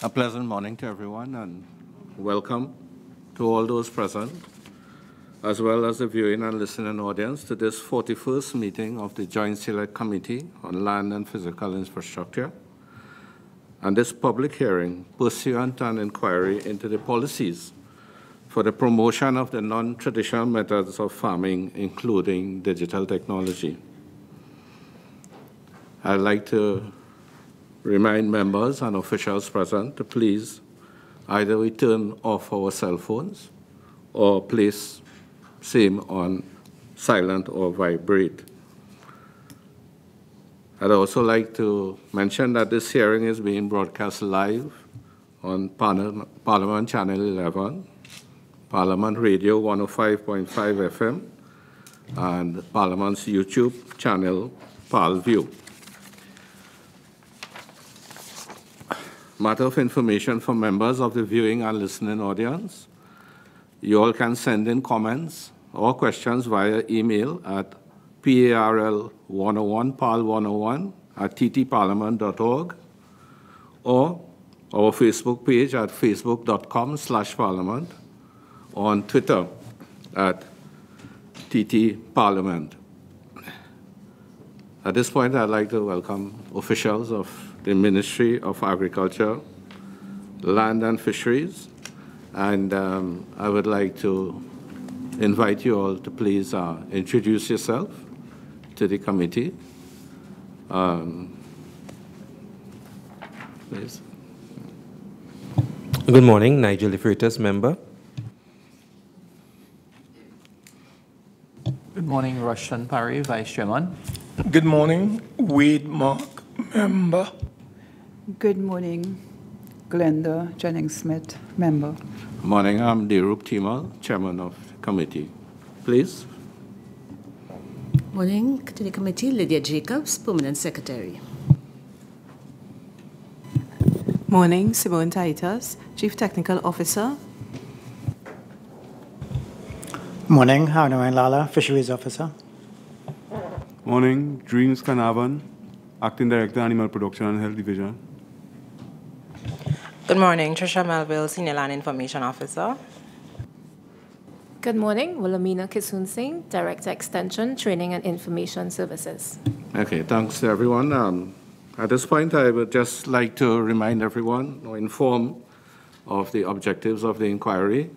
A pleasant morning to everyone, and welcome to all those present, as well as the viewing and listening audience, to this 41st meeting of the Joint Select Committee on Land and Physical Infrastructure, and this public hearing pursuant to an inquiry into the policies for the promotion of the non-traditional methods of farming, including digital technology. I'd like to remind members and officials present to please either we turn off our cell phones or place same on silent or vibrate. I'd also like to mention that this hearing is being broadcast live on Parliament Channel 11, Parliament Radio 105.5 FM, and Parliament's YouTube channel, ParlView. Matter of information for members of the viewing and listening audience. You all can send in comments or questions via email at PARL101, PARL101 at ttparliament.org, or our Facebook page at facebook.com/parliament, or on Twitter at ttparliament. At this point, I'd like to welcome officials of the Ministry of Agriculture, Land and Fisheries, and I would like to invite you all to please introduce yourself to the committee. Please. Good morning, Nigel Ifritas, member. Good morning, Roshan Pari, Vice Chairman. Good morning, Wade Mark, member. Good morning, Glenda Jennings-Smith, member. Good morning, I'm Deerup Timal, Chairman of the committee. Please. Morning to the committee, Lydia Jacobs, Permanent Secretary. Morning, Simone Titus, Chief Technical Officer. Morning, Harnawan Lala, Fisheries Officer. Morning, Dreams Kanavan, Acting Director, Animal Production and Health Division. Good morning, Trisha Melville, Senior Land Information Officer. Good morning, Wilhelmina Kisun Singh, Director Extension, Training and Information Services. Okay, thanks to everyone. At this point, I would just like to remind everyone or inform of the objectives of the inquiry.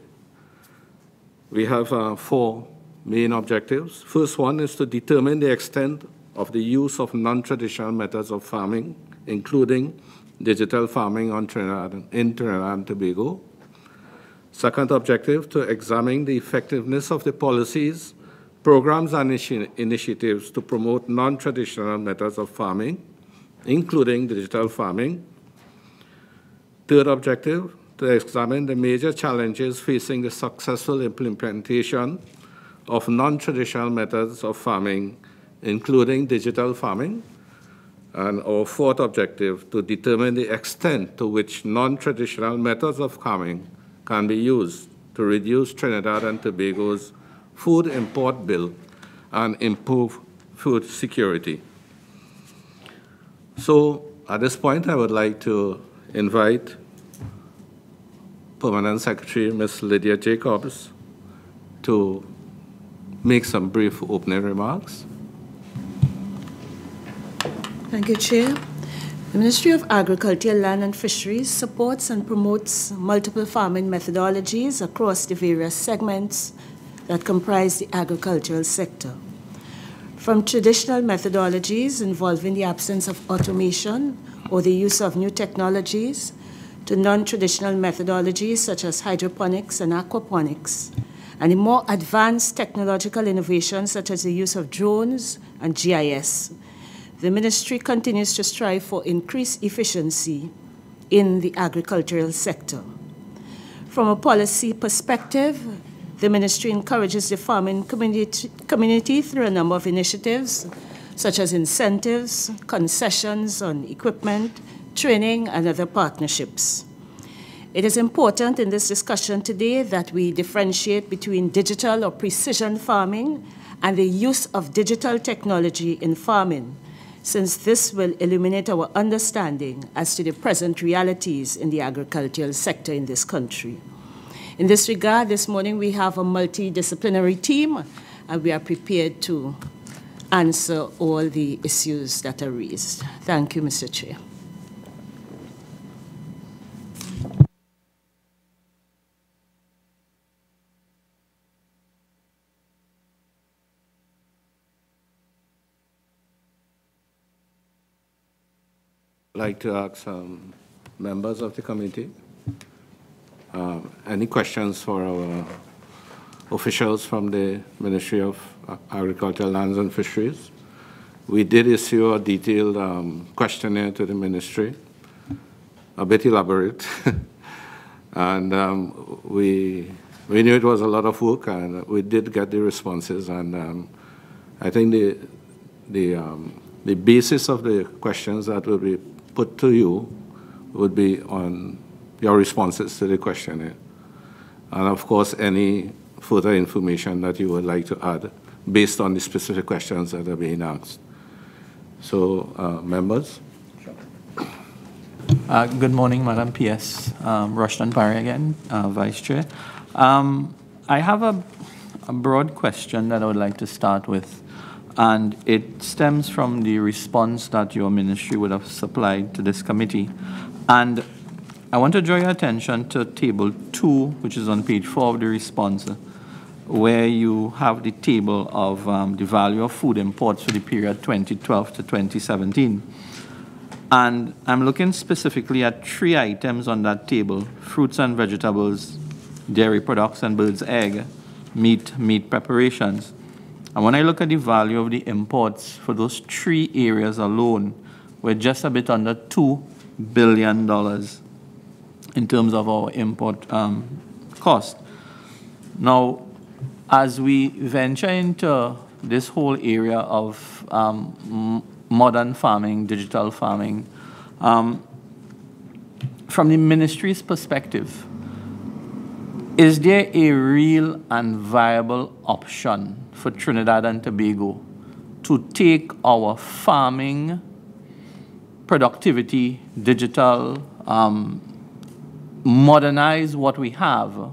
We have 4 main objectives. First one is to determine the extent of the use of non-traditional methods of farming, including digital farming in Trinidad and Tobago. Second objective, to examine the effectiveness of the policies, programs, and initiatives to promote non-traditional methods of farming, including digital farming. Third objective, to examine the major challenges facing the successful implementation of non-traditional methods of farming, including digital farming. And our fourth objective, to determine the extent to which non-traditional methods of farming can be used to reduce Trinidad and Tobago's food import bill and improve food security. So at this point, I would like to invite Permanent Secretary Ms. Lydia Jacobs to make some brief opening remarks. Thank you, Chair. The Ministry of Agriculture, Land and Fisheries supports and promotes multiple farming methodologies across the various segments that comprise the agricultural sector. From traditional methodologies involving the absence of automation or the use of new technologies to non-traditional methodologies such as hydroponics and aquaponics, and the more advanced technological innovations such as the use of drones and GIS. The Ministry continues to strive for increased efficiency in the agricultural sector. From a policy perspective, the Ministry encourages the farming community through a number of initiatives, such as incentives, concessions on equipment, training, and other partnerships. It is important in this discussion today that we differentiate between digital or precision farming and the use of digital technology in farming, since this will illuminate our understanding as to the present realities in the agricultural sector in this country. In this regard, this morning we have a multidisciplinary team, and we are prepared to answer all the issues that are raised. Thank you, Mr. Chair. I'd like to ask members of the committee any questions for our officials from the Ministry of Agriculture, Lands and Fisheries. We did issue a detailed questionnaire to the ministry, a bit elaborate, and we knew it was a lot of work, and we did get the responses, and I think the basis of the questions that will be put to you would be on your responses to the questionnaire. And of course, any further information that you would like to add based on the specific questions that are being asked. So, members? Good morning, Madam PS. Rushton Parry again, Vice Chair. I have a broad question that I would like to start with, and it stems from the response that your ministry would have supplied to this committee. And I want to draw your attention to Table 2, which is on page 4 of the response, where you have the table of the value of food imports for the period 2012 to 2017. And I'm looking specifically at 3 items on that table: fruits and vegetables, dairy products and bird's egg, meat preparations. And when I look at the value of the imports for those 3 areas alone, we're just a bit under $2 billion in terms of our import cost. Now, as we venture into this whole area of modern farming, digital farming, from the ministry's perspective, is there a real and viable option for Trinidad and Tobago to take our farming productivity, digital, modernize what we have,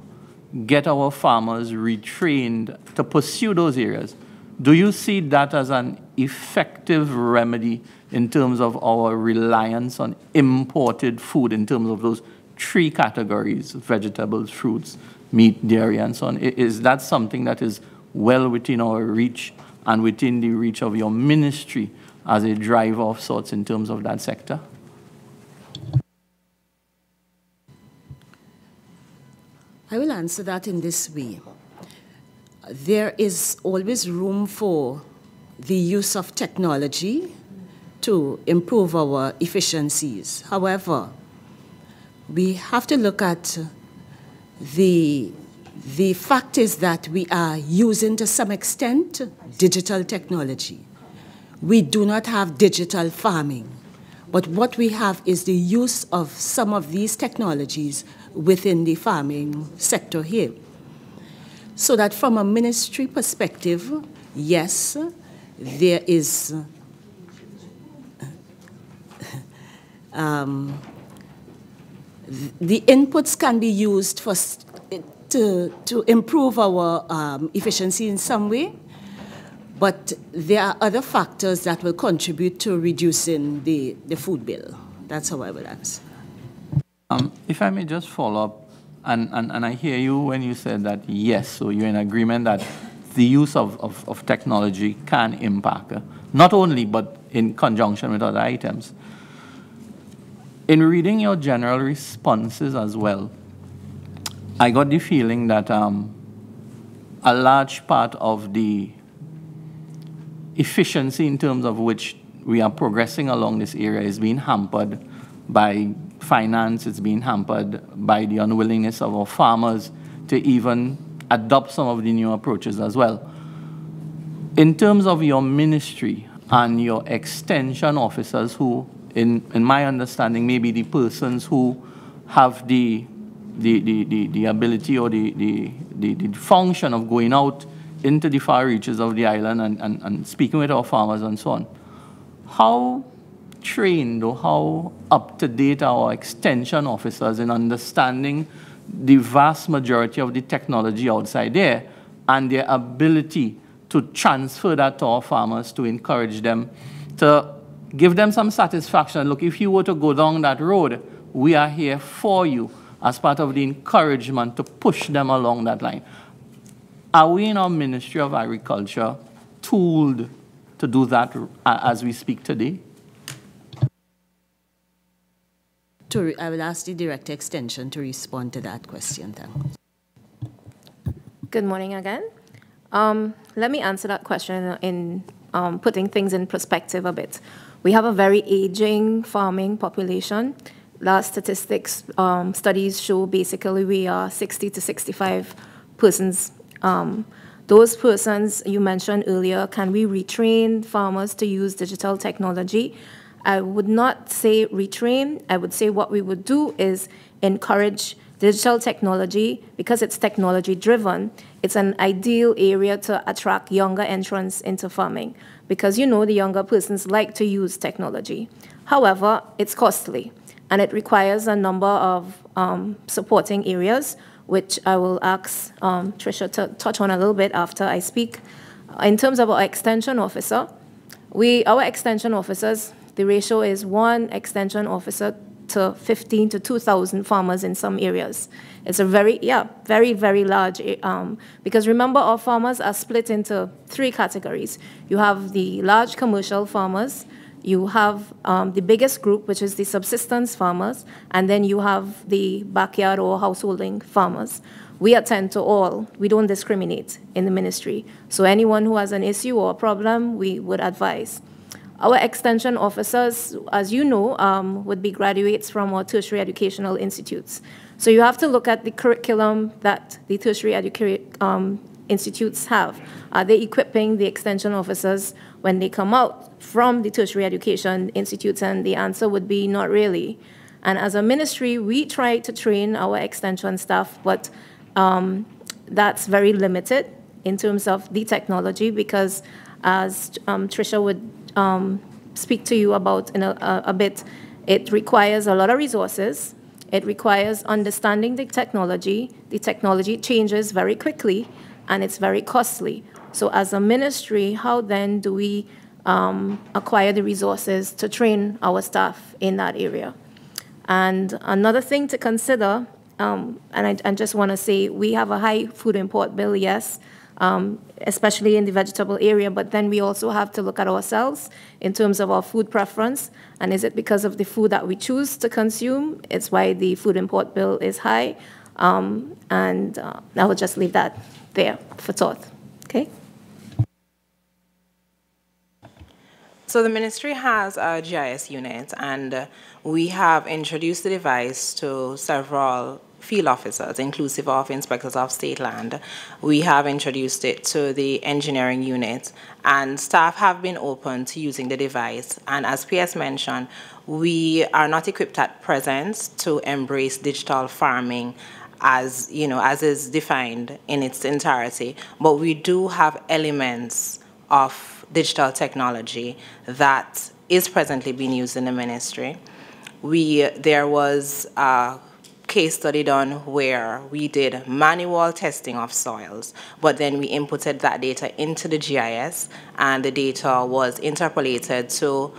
get our farmers retrained to pursue those areas? Do you see that as an effective remedy in terms of our reliance on imported food, in terms of those 3 categories: vegetables, fruits, meat, dairy, and so on? Is that something that is well within our reach and within the reach of your ministry as a driver of sorts in terms of that sector? I will answer that in this way. There is always room for the use of technology to improve our efficiencies. However, we have to look at the fact is that we are using, to some extent, digital technology. We do not have digital farming, but what we have is the use of some of these technologies within the farming sector here. So that from a ministry perspective, yes, there is the inputs can be used for to improve our efficiency in some way, but there are other factors that will contribute to reducing the food bill. That's how I would answer. If I may just follow up, and I hear you when you said that, yes, so you're in agreement that the use of technology can impact, not only, but in conjunction with other items. In reading your general responses as well, I got the feeling that a large part of the efficiency in terms of which we are progressing along this area is being hampered by finance. It's being hampered by the unwillingness of our farmers to even adopt some of the new approaches as well. In terms of your ministry and your extension officers who, in my understanding, may be the persons who have the ability or the function of going out into the far reaches of the island and speaking with our farmers and so on, how trained or how up-to-date our extension officers in understanding the vast majority of the technology outside there and their ability to transfer that to our farmers to encourage them, to give them some satisfaction. Look, if you were to go down that road, we are here for you as part of the encouragement to push them along that line. Are we in our Ministry of Agriculture tooled to do that as we speak today? I will ask the Director Extension to respond to that question. Thanks. Good morning again. Let me answer that question in putting things in perspective a bit. We have a very aging farming population. Last statistics studies show basically we are 60 to 65 persons. Those persons you mentioned earlier, can we retrain farmers to use digital technology? I would not say retrain. I would say what we would do is encourage digital technology because it's technology driven. It's an ideal area to attract younger entrants into farming because you know the younger persons like to use technology. However, it's costly and it requires a number of supporting areas, which I will ask Tricia to touch on a little bit after I speak. In terms of our extension officer, our extension officers, the ratio is 1 extension officer to 15 to 2,000 farmers in some areas. It's a very, very large, because remember our farmers are split into 3 categories. You have the large commercial farmers, you have the biggest group, which is the subsistence farmers, and then you have the backyard or householding farmers. We attend to all. We don't discriminate in the ministry. So anyone who has an issue or a problem, we would advise. Our extension officers, as you know, would be graduates from our tertiary educational institutes. So you have to look at the curriculum that the tertiary institutes have. Are they equipping the extension officers when they come out from the tertiary education institutes? And the answer would be not really. And as a ministry, we try to train our extension staff, but that's very limited in terms of the technology because as Tricia would speak to you about in a bit, it requires a lot of resources. It requires understanding the technology. The technology changes very quickly, and it's very costly. So as a ministry, how then do we acquire the resources to train our staff in that area? And another thing to consider, and I just want to say, we have a high food import bill, yes, especially in the vegetable area, but then we also have to look at ourselves in terms of our food preference. And is it because of the food that we choose to consume? It's why the food import bill is high. And I will just leave that there for thought. Okay? So the ministry has a GIS unit, and we have introduced the device to several field officers, inclusive of inspectors of state land. We have introduced it to the engineering unit, and staff have been open to using the device. And as PS mentioned, we are not equipped at present to embrace digital farming as is defined in its entirety, but we do have elements of digital technology that is presently being used in the ministry. There was a case study done where we did manual testing of soils, but then we inputted that data into the GIS, and the data was interpolated to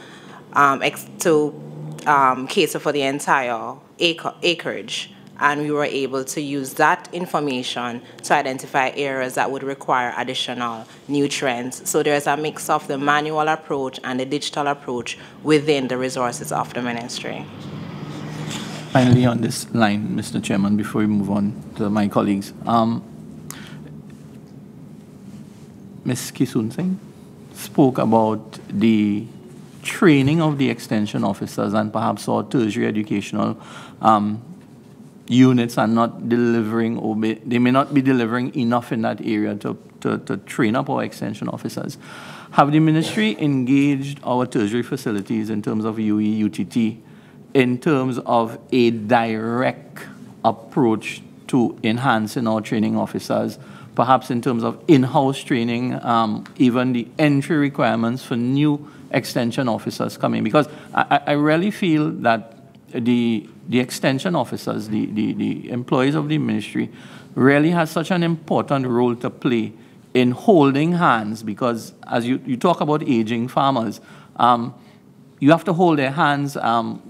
cater for the entire acreage. And we were able to use that information to identify areas that would require additional nutrients. So there's a mix of the manual approach and the digital approach within the resources of the ministry. Finally, on this line, Mr. Chairman, before we move on to my colleagues, Ms. Kisun Singh spoke about the training of the extension officers and perhaps our tertiary educational units are not delivering, or they may not be delivering enough in that area to train up our extension officers. Have the ministry engaged our tertiary facilities in terms of UE, UTT, in terms of a direct approach to enhancing our training officers, perhaps in terms of in-house training, even the entry requirements for new extension officers coming? Because I really feel that the extension officers, the employees of the ministry, really has such an important role to play in holding hands, because as you talk about aging farmers, you have to hold their hands.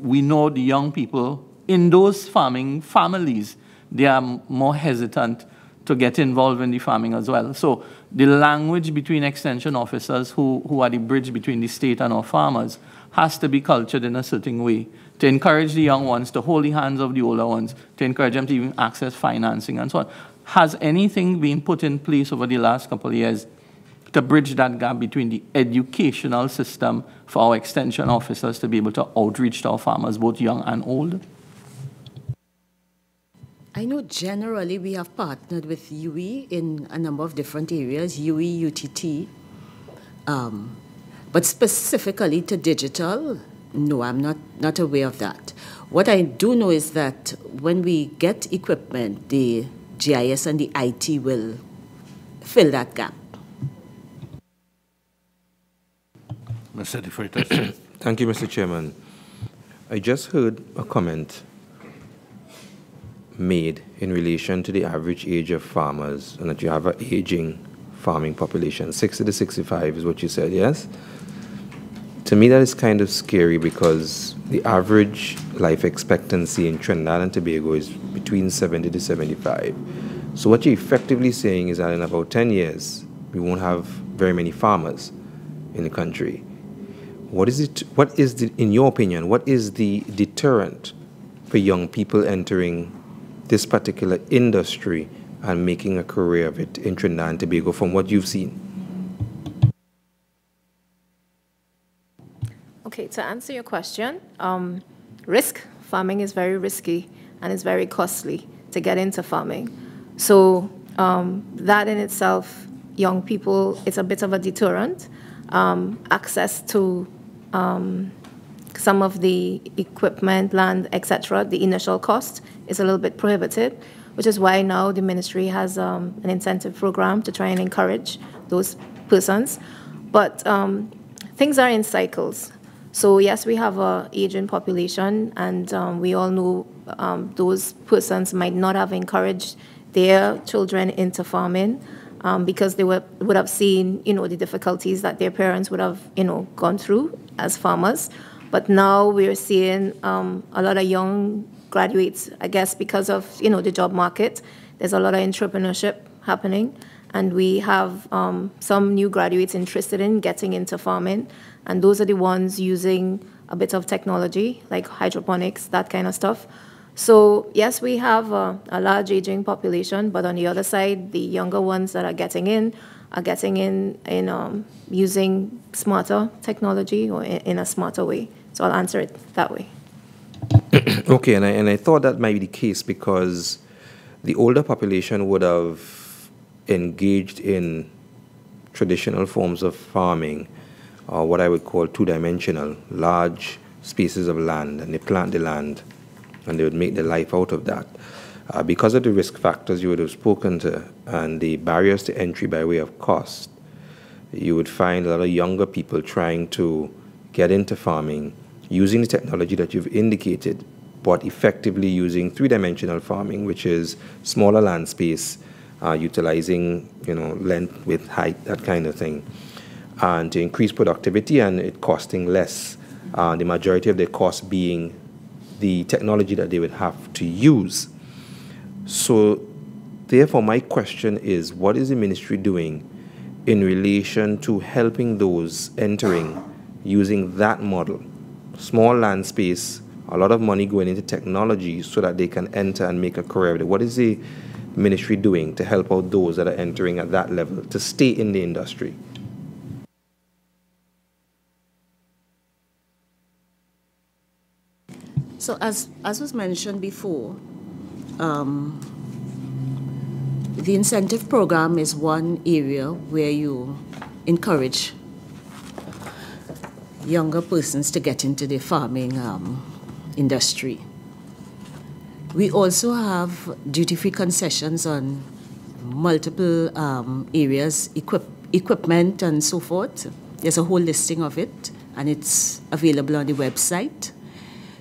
We know the young people in those farming families, they are more hesitant to get involved in the farming as well. So the language between extension officers who are the bridge between the state and our farmers has to be cultured in a certain way to encourage the young ones to hold the hands of the older ones, to encourage them to even access financing and so on. Has anything been put in place over the last couple of years to bridge that gap between the educational system for our extension officers to be able to outreach to our farmers, both young and old? I know generally we have partnered with UE in a number of different areas, UE, UTT, but specifically to digital, no, I'm not aware of that. What I do know is that when we get equipment, the GIS and the IT will fill that gap. Mr. De Freitas. Thank you, Mr. Chairman. I just heard a comment made in relation to the average age of farmers and that you have an aging farming population. 60 to 65 is what you said, yes? To me, that is kind of scary because the average life expectancy in Trinidad and Tobago is between 70 to 75. So what you're effectively saying is that in about 10 years, we won't have very many farmers in the country. In your opinion, what is the deterrent for young people entering this particular industry and making a career of it in Trinidad and Tobago from what you've seen? Okay, to answer your question, farming is very risky and it's very costly to get into farming. So that in itself, young people, it's a bit of a deterrent. Access to some of the equipment, land, etc., the initial cost is a little bit prohibited, which is why now the ministry has an incentive program to try and encourage those persons. But things are in cycles. So yes, we have an aging population, and we all know those persons might not have encouraged their children into farming because they would have seen, the difficulties that their parents would have, gone through as farmers. But now we're seeing a lot of young graduates, I guess, because of, the job market. There's a lot of entrepreneurship happening, and we have some new graduates interested in getting into farming, and those are the ones using a bit of technology, like hydroponics, that kind of stuff. So yes, we have a large aging population, but on the other side, the younger ones that are getting in using smarter technology or in a smarter way. So I'll answer it that way. Okay, and I thought that might be the case because the older population would have engaged in traditional forms of farming, or what I would call two-dimensional, large spaces of land, and they plant the land, and they would make their life out of that. Because of the risk factors you would have spoken to and the barriers to entry by way of cost, you would find a lot of younger people trying to get into farming using the technology that you've indicated, but effectively using three-dimensional farming, which is smaller land space, utilizing length, width, height, that kind of thing, and to increase productivity and it costing less. The majority of the cost being the technology that they would have to use. So therefore, my question is, what is the ministry doing in relation to helping those entering using that model? Small land space, a lot of money going into technology so that they can enter and make a career of it. What is the ministry doing to help out those that are entering at that level to stay in the industry? So as was mentioned before, the incentive program is one area where you encourage younger persons to get into the farming industry. We also have duty-free concessions on multiple areas, equipment and so forth. There's a whole listing of it, and it's available on the website.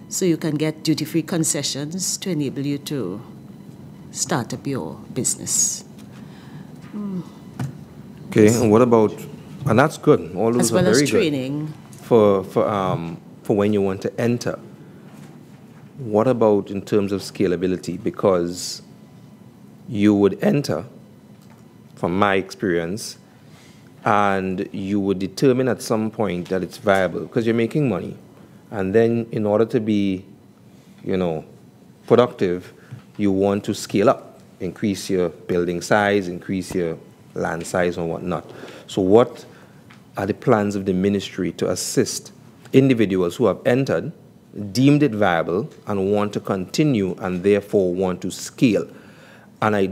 So you can get duty-free concessions to enable you to start up your business. Okay, and what about, and that's good. All those as well are very as training. Good for when you want to enter. What about in terms of scalability? Because you would enter, from my experience, and you would determine at some point that it's viable because you're making money. And then in order to be, productive, you want to scale up, increase your building size, increase your land size and whatnot. So what are the plans of the ministry to assist individuals who have entered, deemed it viable, and want to continue and therefore want to scale? And I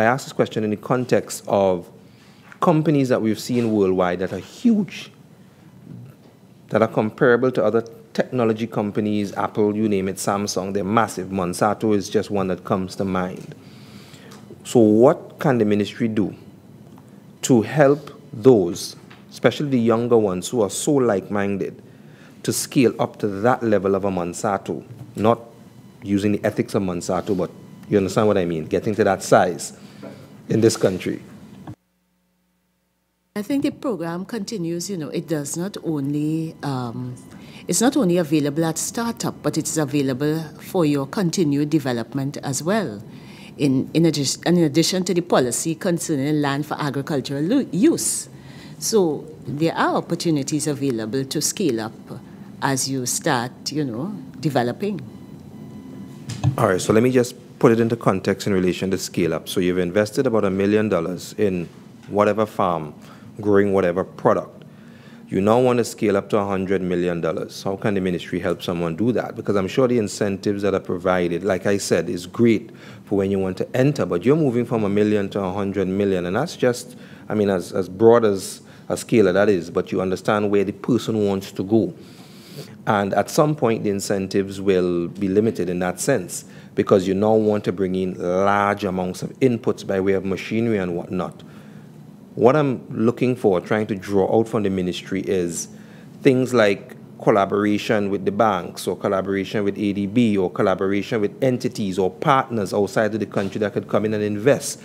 ask this question in the context of companies that we've seen worldwide that are huge, that are comparable to other technology companies, Apple, you name it, Samsung, they're massive. Monsanto is just one that comes to mind. So what can the ministry do to help those, especially the younger ones who are so like-minded, to scale up to that level of a Monsanto, not using the ethics of Monsanto, but you understand what I mean, getting to that size in this country? I think the program continues, it does not only, it's not only available at startup, but it's available for your continued development as well. In addition to the policy concerning land for agricultural use. So there are opportunities available to scale up as you start, developing. All right, so let me just put it into context in relation to scale up. So you've invested about $1 million in whatever farm, growing whatever product. You now want to scale up to $100 million. How can the ministry help someone do that? Because I'm sure the incentives that are provided, like I said, is great for when you want to enter, but you're moving from $1 million to $100 million, and that's just, as broad as a scale that is, but you understand where the person wants to go. And at some point, the incentives will be limited in that sense, because you now want to bring in large amounts of inputs by way of machinery and whatnot. What I'm looking for, trying to draw out from the ministry, is things like collaboration with the banks, or collaboration with ADB, or collaboration with entities or partners outside of the country that could come in and invest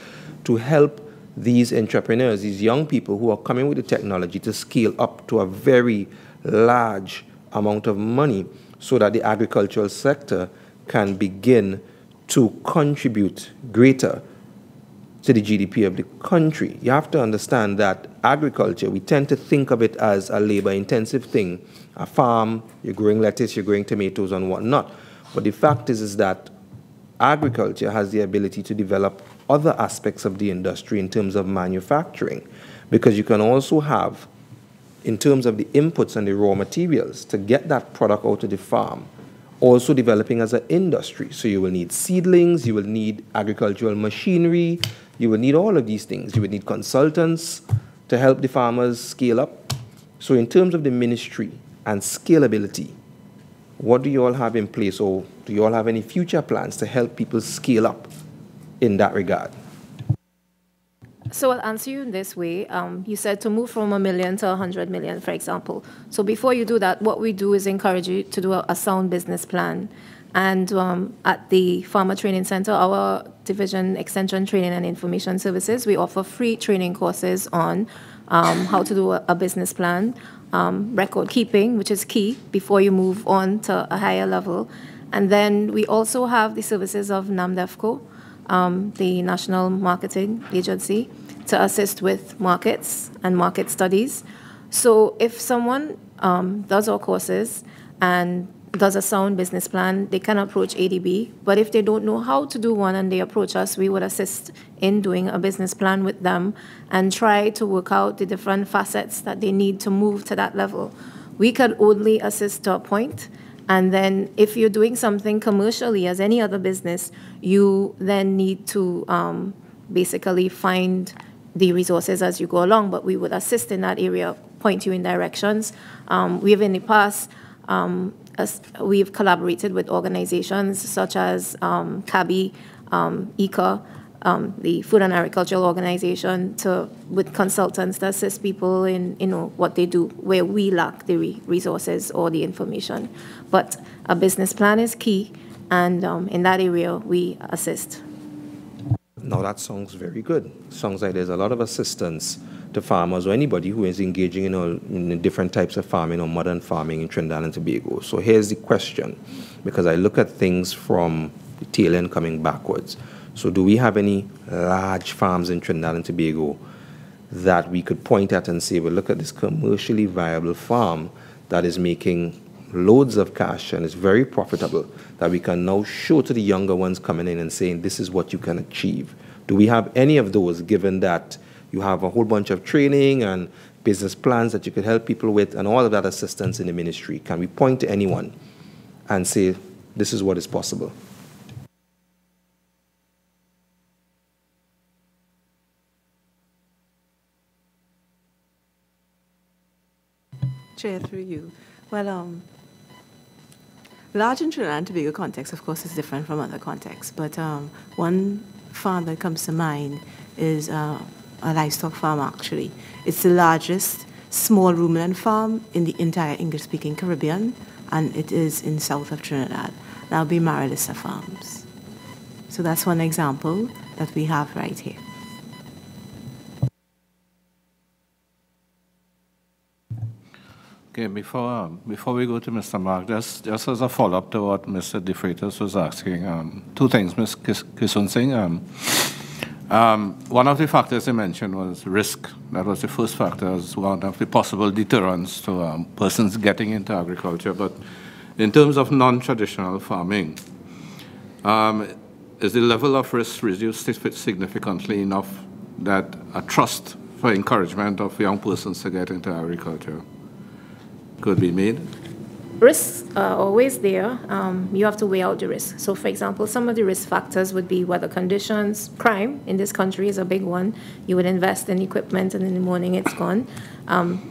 to help these entrepreneurs, these young people who are coming with the technology, to scale up to a very large amount of money so that the agricultural sector can begin to contribute greater to the GDP of the country. You have to understand that agriculture, we tend to think of it as a labor-intensive thing. A farm, you're growing lettuce, you're growing tomatoes and whatnot. But the fact is that agriculture has the ability to develop other aspects of the industry in terms of manufacturing, because you can also have, in terms of the inputs and the raw materials, to get that product out of the farm, also developing as an industry. So you will need seedlings, you will need agricultural machinery, you will need all of these things. You will need consultants to help the farmers scale up. So in terms of the ministry and scalability, what do you all have in place, or do you all have any future plans to help people scale up in that regard? So I'll answer you in this way. You said to move from $1 million to $100 million, for example. So before you do that, what we do is encourage you to do a sound business plan. And at the Farmer Training Center, our division, Extension Training and Information Services, we offer free training courses on how to do a business plan, record keeping, which is key before you move on to a higher level. And then we also have the services of NAMDEFCO, the National Marketing Agency, to assist with markets and market studies. So if someone does our courses and does a sound business plan, they can approach ADB. But if they don't know how to do one and they approach us, we would assist in doing a business plan with them and try to work out the different facets that they need to move to that level. We can only assist to a point. And then if you're doing something commercially as any other business, you then need to basically find the resources as you go along. But we would assist in that area, point you in directions. We have in the past, we've collaborated with organizations such as CABI, ICA, the Food and Agricultural Organization with consultants to assist people in what they do where we lack the resources or the information. But a business plan is key, and in that area we assist. Now that sounds very good. Sounds like there's a lot of assistance to farmers or anybody who is engaging in different types of farming or modern farming in Trinidad and Tobago. So here's the question, because I look at things from the tail end coming backwards. So do we have any large farms in Trinidad and Tobago that we could point at and say, well, look at this commercially viable farm that is making loads of cash and is very profitable, that we can now show to the younger ones coming in and saying, this is what you can achieve? Do we have any of those, given that you have a whole bunch of training and business plans that you could help people with and all of that assistance in the ministry? Can we point to anyone and say, this is what is possible? Chair, through you. Well, large in Trinidad and Tobago context, of course, is different from other contexts. But one farm that comes to mind is a livestock farm, actually. It's the largest small ruminant farm in the entire English-speaking Caribbean, and it is in south of Trinidad. That'll be Marilisa Farms. So that's one example that we have right here. Okay, before we go to Mr. Mark, just as a follow-up to what Mr. De Freitas was asking, two things, Ms. Kisun Singh. One of the factors you mentioned was risk. That was the first factor, as one of the possible deterrents to persons getting into agriculture. But in terms of non-traditional farming, is the level of risk reduced significantly enough that a trust for encouragement of young persons to get into agriculture could be made? Risks are always there. You have to weigh out the risks. So, for example, some of the risk factors would be weather conditions. Crime in this country is a big one. You would invest in equipment and in the morning it's gone.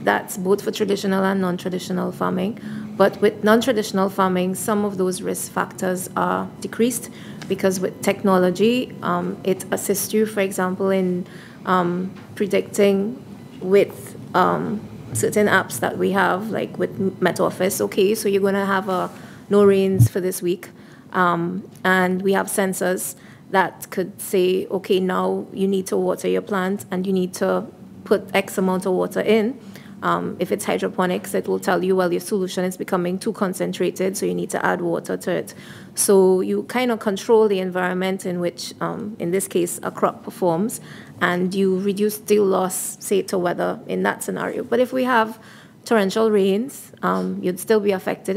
That's both for traditional and non-traditional farming. But with non-traditional farming, some of those risk factors are decreased because with technology, it assists you, for example, in predicting with certain apps that we have, like with MetOffice. Okay, so you're going to have no rains for this week. And we have sensors that could say, okay, now you need to water your plant and you need to put X amount of water in. If it's hydroponics, it will tell you, well, your solution is becoming too concentrated, so you need to add water to it. So you kind of control the environment in which, in this case, a crop performs, and you reduce the loss, say, to weather in that scenario. But if we have torrential rains, you'd still be affected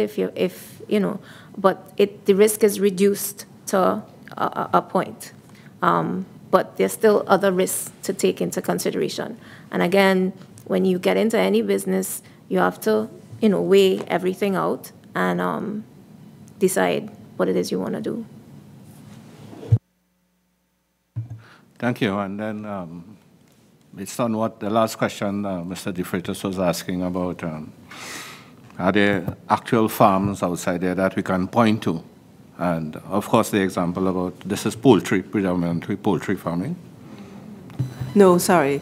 but the risk is reduced to a point. But there's still other risks to take into consideration. And again, when you get into any business, you have to, weigh everything out and decide what it is you want to do. Thank you. And then, based on what the last question Mr. De Freitas was asking about, are there actual farms outside there that we can point to? And of course, the example about this is poultry, predominantly poultry farming. No, sorry.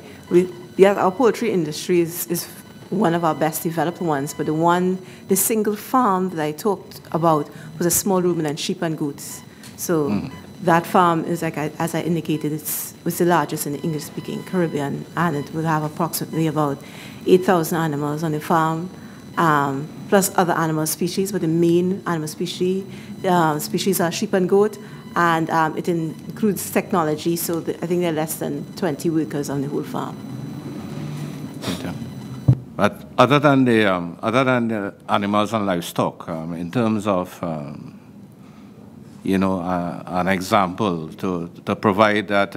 Our poultry industry is one of our best developed ones, but the single farm that I talked about was a small ruminant sheep and goats. So that farm is, as I indicated, it's the largest in the English-speaking Caribbean, and it will have approximately about 8,000 animals on the farm, plus other animal species, but the main animal species are sheep and goat, and it includes technology, so I think there are less than 20 workers on the whole farm. But other than the animals and livestock, in terms of an example to provide that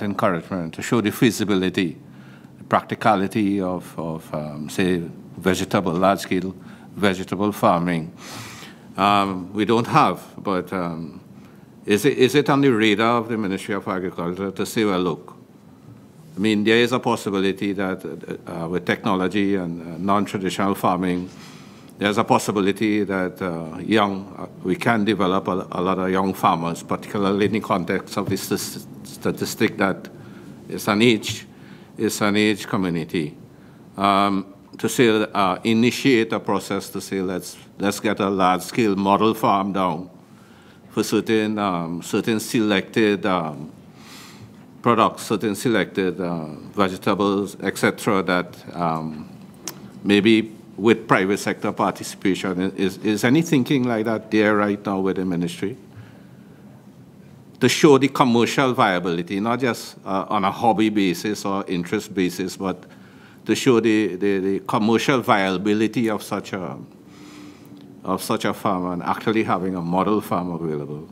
encouragement, to show the feasibility, the practicality of say large-scale vegetable farming, we don't have. But is it on the radar of the Ministry of Agriculture to say, well, look, I mean, there is a possibility that with technology and non-traditional farming, there's a possibility that we can develop a lot of young farmers, particularly in the context of the statistic that it's an age community. To say, initiate a process to say, let's get a large-scale model farm down for certain selected products, certain selected vegetables, etc. That maybe with private sector participation, is any thinking like that there right now with the ministry? To show the commercial viability, not just on a hobby basis or interest basis, but to show the commercial viability of such a farm and actually having a model farm available.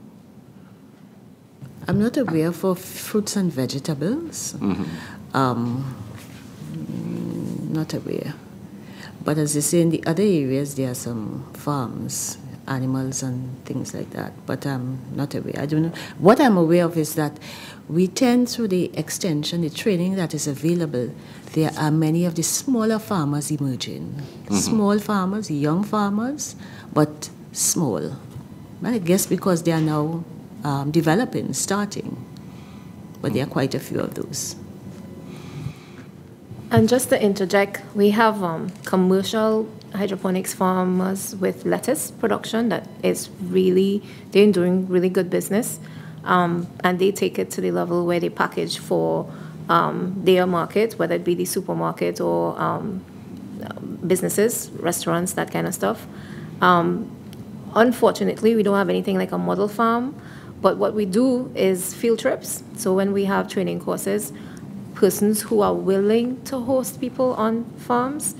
I'm not aware for fruits and vegetables. Not aware. But as you say, in the other areas, there are some farms, animals and things like that. But I'm not aware. I don't know. What I'm aware of is that we tend, through the extension, the training that is available, there are many of the smaller farmers emerging. Small farmers, young farmers, but small. And I guess because they are now developing, starting. But there are quite a few of those. And just to interject, we have commercial hydroponics farmers with lettuce production that is really, they're doing really good business. And they take it to the level where they package for their market, whether it be the supermarket or businesses, restaurants, that kind of stuff. Unfortunately, we don't have anything like a model farm, but what we do is field trips. So when we have training courses, persons who are willing to host people on farms,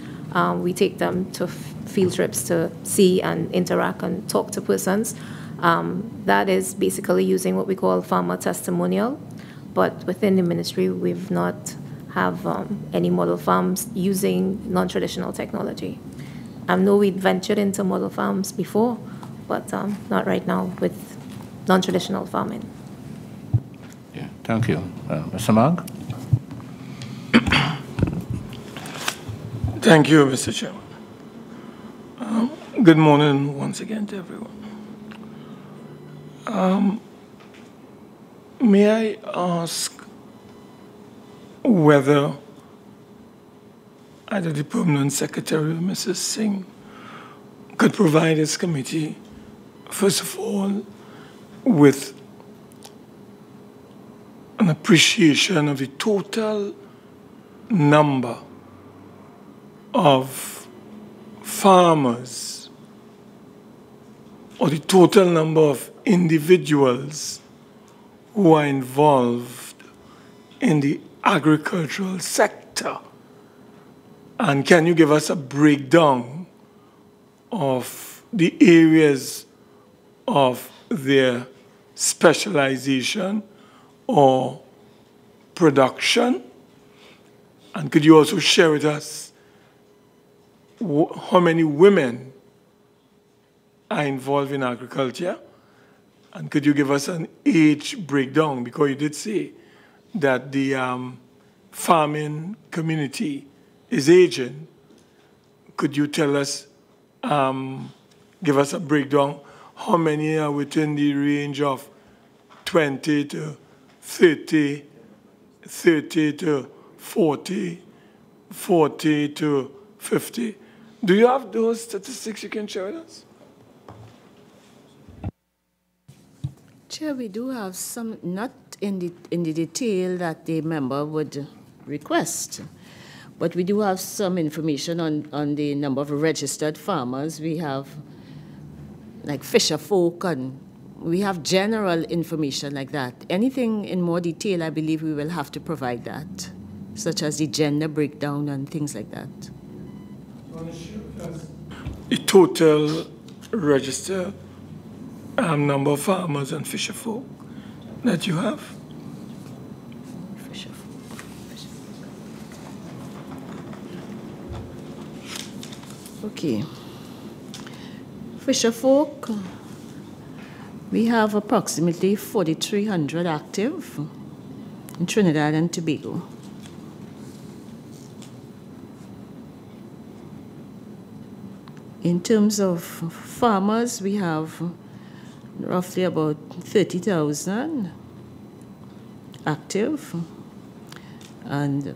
we take them to field trips to see and interact and talk to persons. That is basically using what we call farmer testimonial, but within the ministry, we've not have any model farms using non-traditional technology. I know we'd ventured into model farms before, but not right now with non-traditional farming. Yeah, thank you. Mr. Mag? Thank you, Mr. Chairman. Good morning once again to everyone. May I ask whether either the Permanent Secretary or Mrs. Singh could provide this committee, first of all, with an appreciation of the total number of farmers or the total number of individuals who are involved in the agricultural sector. And can you give us a breakdown of the areas of their specialization or production? And could you also share with us how many women are involved in agriculture? And could you give us an age breakdown? Because you did say that the farming community is aging. Could you tell us, give us a breakdown, how many are within the range of 20 to 30, 30 to 40, 40 to 50? Do you have those statistics you can share with us? Chair, we do have some, not in the detail that the member would request, but we do have some information on the number of registered farmers. We have like fisher folk, and we have general information like that. Anything in more detail, I believe we will have to provide that, such as the gender breakdown and things like that. The total registered number of farmers and fisher folk that you have? Fisher folk. Okay. Fisher folk, we have approximately 4,300 active in Trinidad and Tobago. In terms of farmers, we have roughly about 30,000. active. And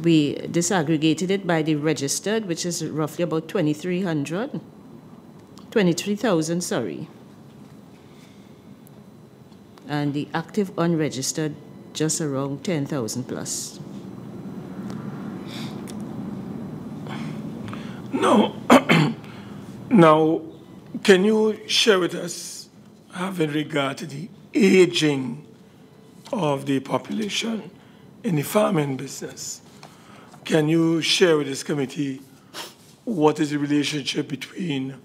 we disaggregated it by the registered, which is roughly about 23,000, sorry. And the active unregistered, just around 10,000 plus. Now, can you share with us, having regard to the aging of the population in the farming business, can you share with this committee what is the relationship between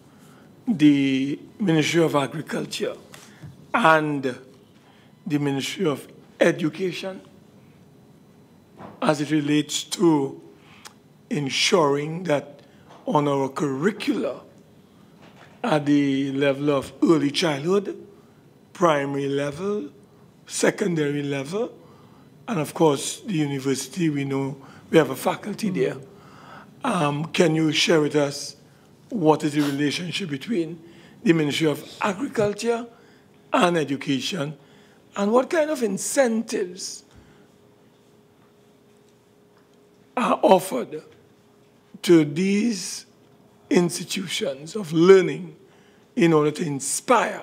the Ministry of Agriculture and the Ministry of Education as it relates to ensuring that on our curricula at the level of early childhood, primary level, secondary level, and of course the university, we know we have a faculty there. Can you share with us what is the relationship between the Ministry of Agriculture and Education, and what kind of incentives are offered to these institutions of learning in order to inspire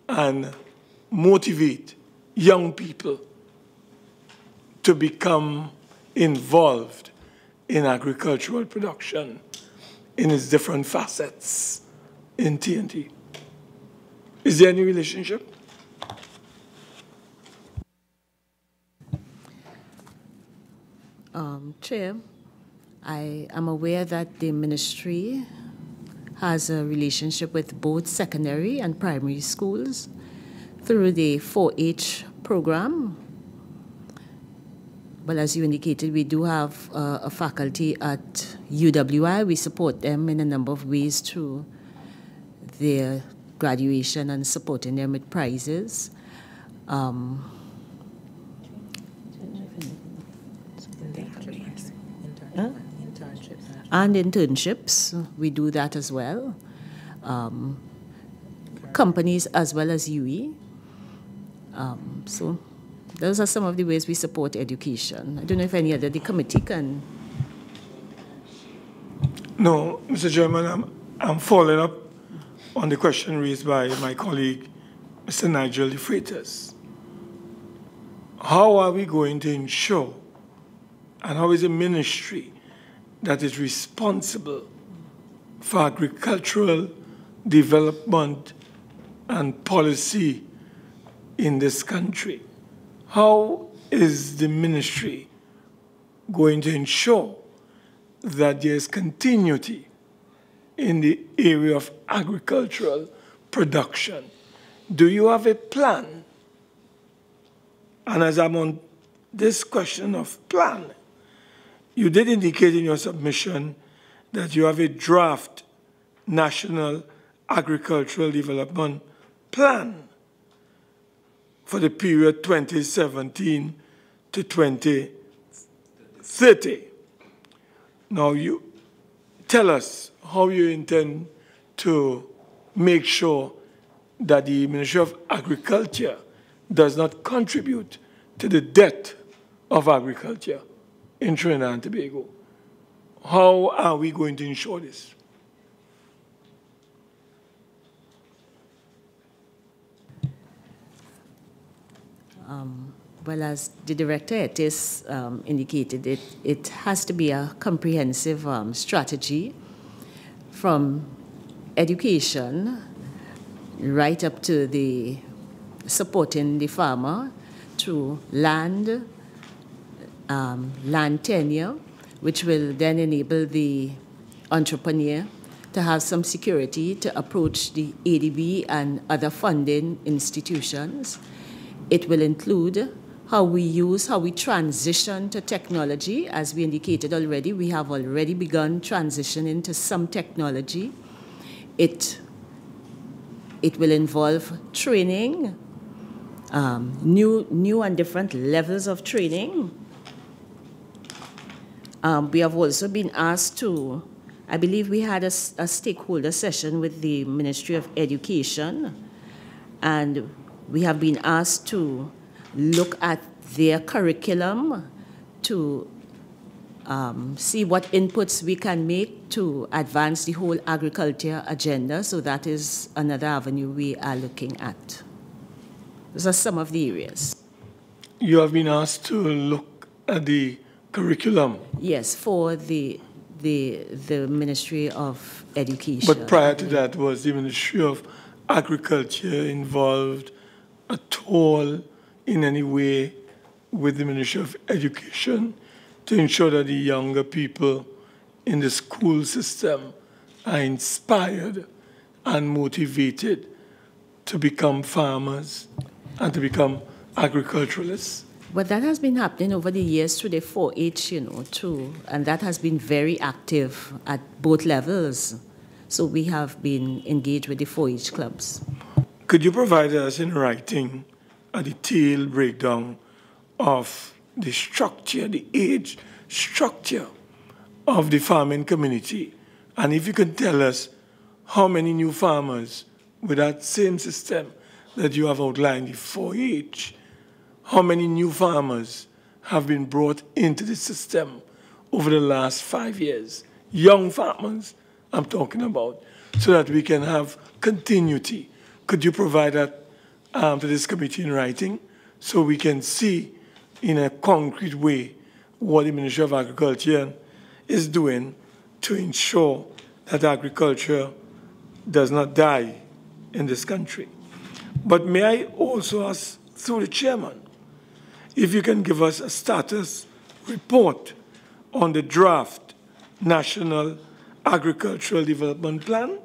and motivate young people to become involved in agricultural production in its different facets in TNT? Is there any relationship? Chair, I am aware that the ministry has a relationship with both secondary and primary schools through the 4-H program. But as you indicated, we do have a faculty at UWI. We support them in a number of ways through their graduation and supporting them with prizes. And internships, we do that as well. Companies as well as UE. So those are some of the ways we support education. I don't know if any other, the committee can. No, Mr. Chairman, I'm following up on the question raised by my colleague, Mr. Nigel De Freitas. How are we going to ensure, and how is the ministry that is responsible for agricultural development and policy in this country? How is the ministry going to ensure that there is continuity in the area of agricultural production? Do you have a plan? And as I'm on this question of plan, you did indicate in your submission that you have a draft National Agricultural Development Plan for the period 2017 to 2030. Now, you tell us how you intend to make sure that the Ministry of Agriculture does not contribute to the debt of agriculture in Trinidad and Tobago. How are we going to ensure this? Well, as the Director Etis indicated, it has to be a comprehensive strategy from education right up to the supporting the farmer through land tenure, which will then enable the entrepreneur to have some security to approach the ADB and other funding institutions. It will include how we transition to technology. As we indicated already, we have already begun transitioning to some technology. It will involve training, new and different levels of training. We have also been asked to, I believe we had a stakeholder session with the Ministry of Education, and we have been asked to look at their curriculum to see what inputs we can make to advance the whole agriculture agenda. So that is another avenue we are looking at. Those are some of the areas. You have been asked to look at the curriculum. Yes, for the Ministry of Education. But prior to that, was the Ministry of Agriculture involved at all in any way with the Ministry of Education to ensure that the younger people in the school system are inspired and motivated to become farmers and to become agriculturalists? But that has been happening over the years through the 4-H, too, and that has been very active at both levels. So we have been engaged with the 4-H clubs. Could you provide us in writing a detailed breakdown of the structure, the age structure of the farming community? And if you can tell us how many new farmers with that same system that you have outlined, the 4-H, how many new farmers have been brought into the system over the last 5 years? Young farmers, I'm talking about, so that we can have continuity. Could you provide that to this committee in writing so we can see in a concrete way what the Ministry of Agriculture is doing to ensure that agriculture does not die in this country? But may I also ask, through the chairman, if you can give us a status report on the draft National Agricultural Development Plan?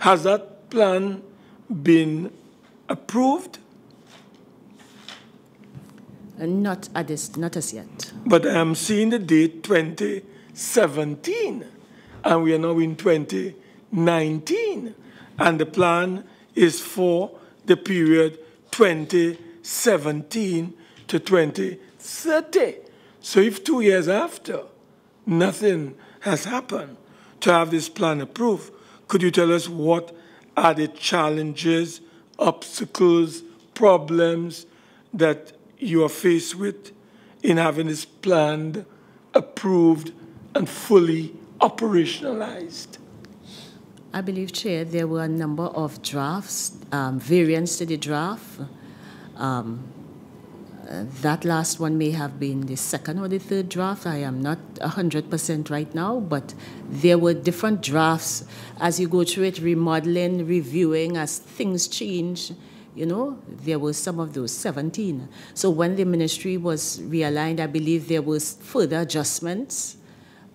Has that plan been approved? Not as yet. But I am seeing the date 2017, and we are now in 2019, and the plan is for the period 2017 to 2030. So if 2 years after, nothing has happened to have this plan approved, could you tell us what are the challenges, obstacles, problems that you are faced with in having this plan approved and fully operationalized? I believe, Chair, there were a number of drafts, variants to the draft. That last one may have been the second or the third draft. I am not 100% right now, but there were different drafts as you go through it, remodeling, reviewing, as things change. There were some of those, 17. So when the ministry was realigned, I believe there was further adjustments,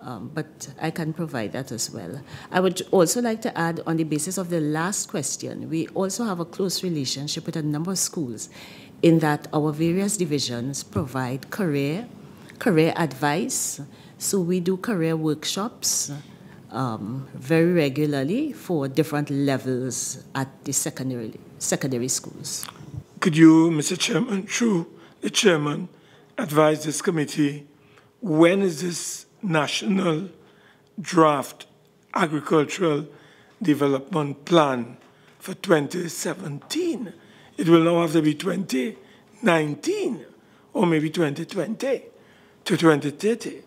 but I can provide that as well. I would also like to add, on the basis of the last question, we also have a close relationship with a number of schools in that our various divisions provide career advice. So we do career workshops very regularly for different levels at the secondary schools. Could you, Mr. Chairman, through the chairman, advise this committee, when is this national draft agricultural development plan for 2017? It will now have to be 2019 or maybe 2020 to 2030.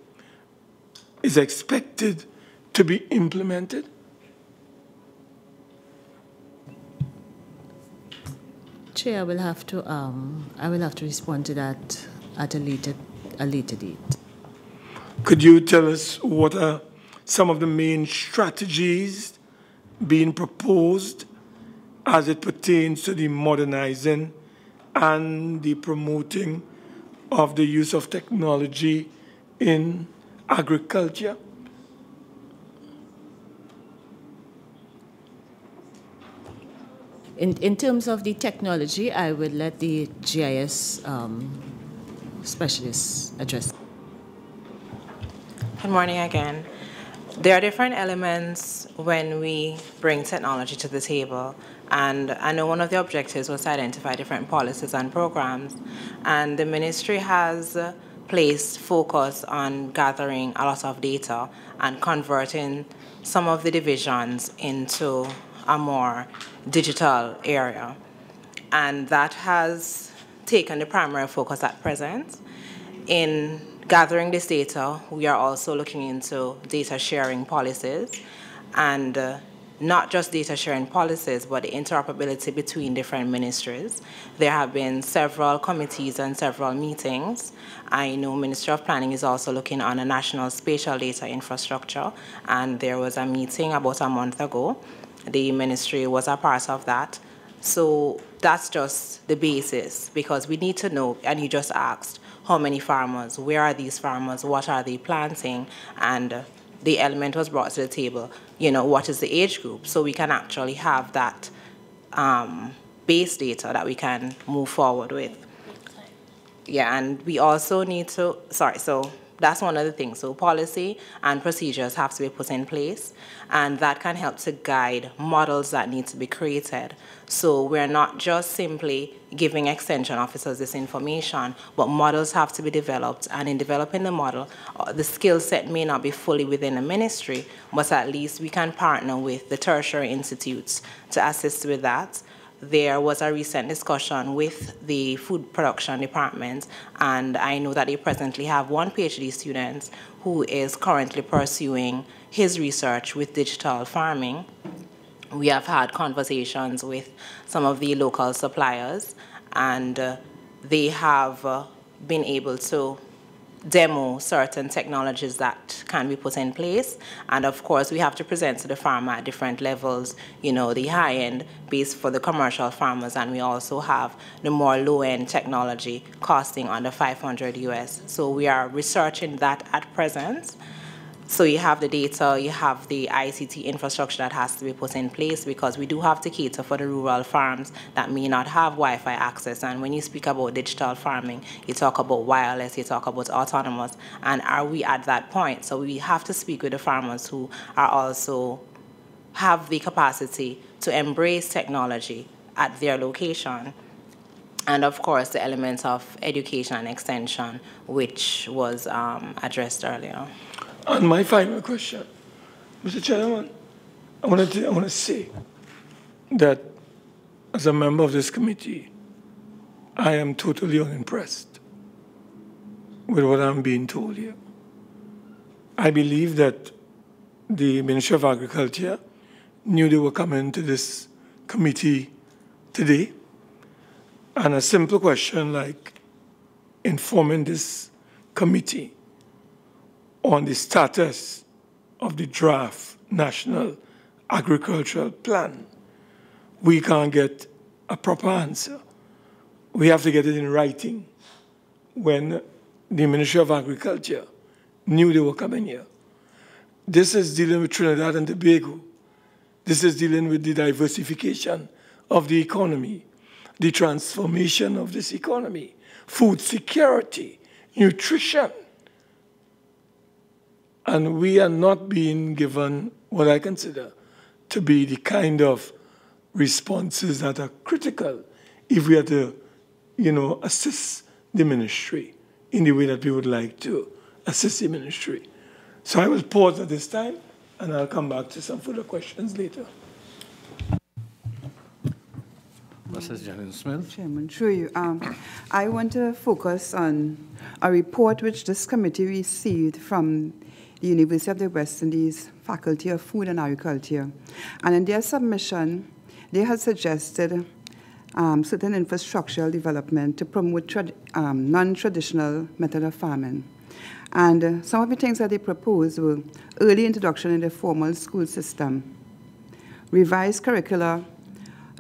Is expected to be implemented? Chair, I will have to respond to that at a later date. Could you tell us what are some of the main strategies being proposed as it pertains to the modernizing and the promoting of the use of technology in agriculture? In terms of the technology, I would let the GIS specialists address. Good morning again. There are different elements when we bring technology to the table. And I know one of the objectives was to identify different policies and programs. And the ministry has placed focus on gathering a lot of data and converting some of the divisions into a more digital area. And that has taken the primary focus at present. In gathering this data, we are also looking into data sharing policies, and not just data sharing policies, but the interoperability between different ministries. There have been several committees and several meetings. I know Ministry of Planning is also looking on a national spatial data infrastructure, and there was a meeting about a month ago. The ministry was a part of that. So that's just the basis, because we need to know, and you just asked, how many farmers, where are these farmers, what are they planting, and the element was brought to the table, what is the age group, so we can actually have that base data that we can move forward with. Yeah, and we also need to, so that's one of the things. So policy and procedures have to be put in place, and that can help to guide models that need to be created. So we're not just simply giving extension officers this information, but models have to be developed, and in developing the model, the skill set may not be fully within a ministry, but at least we can partner with the tertiary institutes to assist with that. There was a recent discussion with the food production department, and I know that they presently have one PhD student who is currently pursuing his research with digital farming. We have had conversations with some of the local suppliers, and they have been able to demo certain technologies that can be put in place. And of course, we have to present to the farmer at different levels, the high-end based for the commercial farmers, and we also have the more low-end technology costing under 500 US. So we are researching that at present. So you have the data, you have the ICT infrastructure that has to be put in place, because we do have to cater for the rural farms that may not have Wi-Fi access. And when you speak about digital farming, you talk about wireless, you talk about autonomous, and are we at that point? So we have to speak with the farmers who are also have the capacity to embrace technology at their location. And of course, the element of education and extension, which was addressed earlier. And my final question, Mr. Chairman, I want to say that as a member of this committee, I am totally unimpressed with what I'm being told here. I believe that the Ministry of Agriculture knew they were coming to this committee today, and a simple question like informing this committee on the status of the draft National Agricultural Plan, we can't get a proper answer. We have to get it in writing. When the Ministry of Agriculture knew they were coming here, this is dealing with Trinidad and Tobago. This is dealing with the diversification of the economy, the transformation of this economy, food security, nutrition. And we are not being given what I consider to be the kind of responses that are critical if we are to, assist the ministry in the way that we would like to assist the ministry. So I will pause at this time, and I'll come back to some further questions later. Mrs. Jennings-Smith. Chairman, through you. I want to focus on a report which this committee received from the University of the West Indies Faculty of Food and Agriculture. And in their submission, they had suggested certain infrastructural development to promote non-traditional method of farming. And some of the things that they proposed were early introduction in the formal school system, revised curricula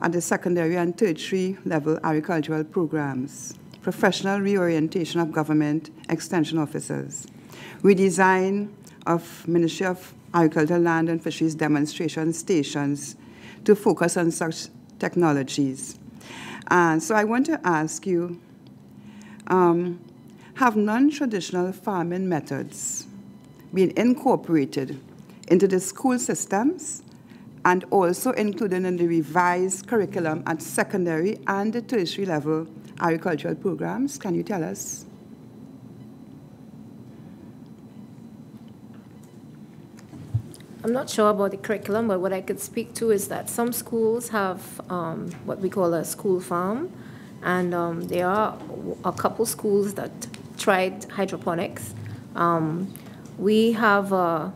at the secondary and tertiary level agricultural programs, professional reorientation of government extension officers, redesign of Ministry of Agriculture, Land and Fisheries demonstration stations to focus on such technologies. So I want to ask you, have non-traditional farming methods been incorporated into the school systems and also included in the revised curriculum at secondary and the tertiary level agricultural programs? Can you tell us? I'm not sure about the curriculum, but what I could speak to is that some schools have what we call a school farm, And there are a couple schools that tried hydroponics. We have a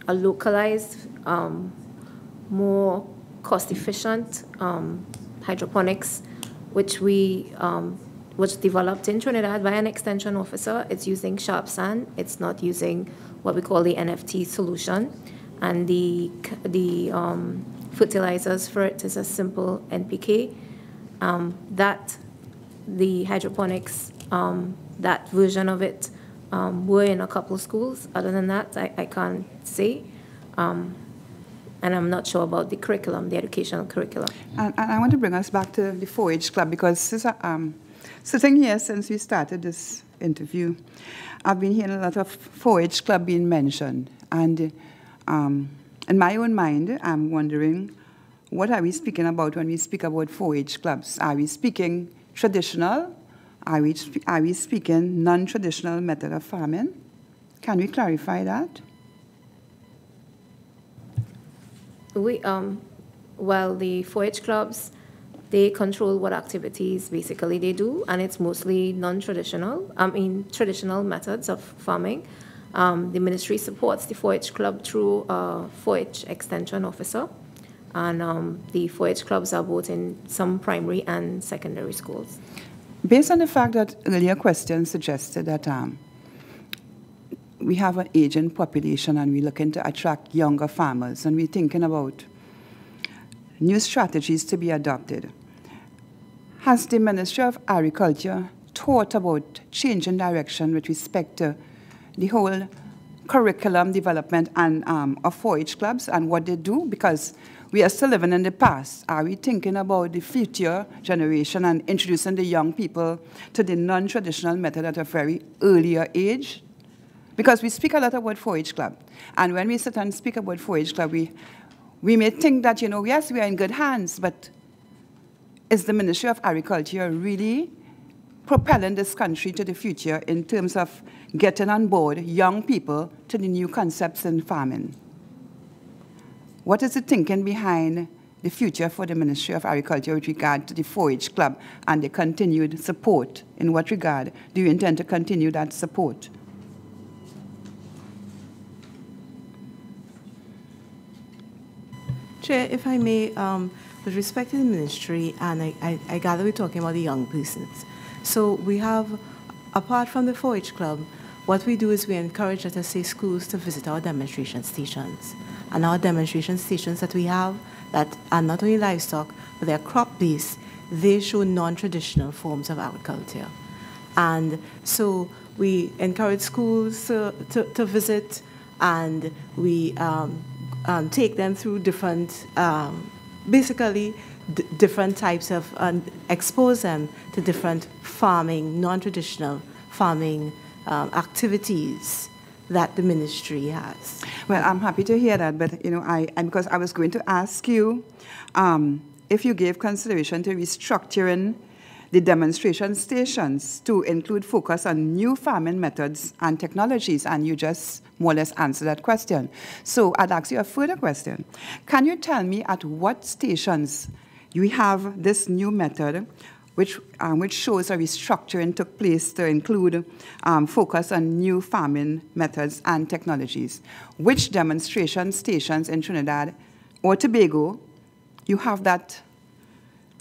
localized, more cost-efficient hydroponics, which was developed in Trinidad by an extension officer. It's using sharp sand. It's not using what we call the NFT solution. And the fertilizers for it is a simple NPK. The hydroponics, that version of it, were in a couple of schools. Other than that, I can't say. And I'm not sure about the curriculum, the educational curriculum. And I want to bring us back to the 4-H Club, because sitting here since we started this interview, I've been hearing a lot of 4-H Club being mentioned. And in my own mind, I'm wondering, what are we speaking about when we speak about 4-H clubs? Are we speaking traditional? Are we speaking non-traditional method of farming? Can we clarify that? Well, the 4-H clubs, they control what activities basically they do, and it's mostly non-traditional, traditional methods of farming. The ministry supports the 4-H club through a 4-H extension officer, and the 4-H clubs are both in some primary and secondary schools. Based on the fact that earlier questions suggested that we have an aging population and we're looking to attract younger farmers, and we're thinking about new strategies to be adopted, has the Ministry of Agriculture thought about changing direction with respect to the whole curriculum development and of 4-H clubs and what they do? Because we are still living in the past. Are we thinking about the future generation and introducing the young people to the non-traditional method at a very earlier age? Because we speak a lot about 4-H club. And when we sit and speak about 4-H club, we may think that, yes, we are in good hands, but is the Ministry of Agriculture really propelling this country to the future in terms of getting on board young people to the new concepts in farming? What is the thinking behind the future for the Ministry of Agriculture with regard to the 4-H club and the continued support? In what regard do you intend to continue that support? Chair, if I may, with respect to the ministry, and I gather we're talking about the young persons. So we have, apart from the 4-H club, what we do is we encourage, let us say, schools to visit our demonstration stations. And our demonstration stations that we have that are not only livestock, but they're crop-based, they show non-traditional forms of agriculture. And so we encourage schools to visit, and we take them through different, basically different types of, expose them to different farming, non-traditional farming activities that the ministry has. Well, I'm happy to hear that, but because I was going to ask you if you gave consideration to restructuring the demonstration stations to include focus on new farming methods and technologies, and you just more or less answered that question. So I'd ask you a further question. Can you tell me at what stations you have this new method which shows a restructuring took place to include focus on new farming methods and technologies? Which demonstration stations in Trinidad or Tobago you have that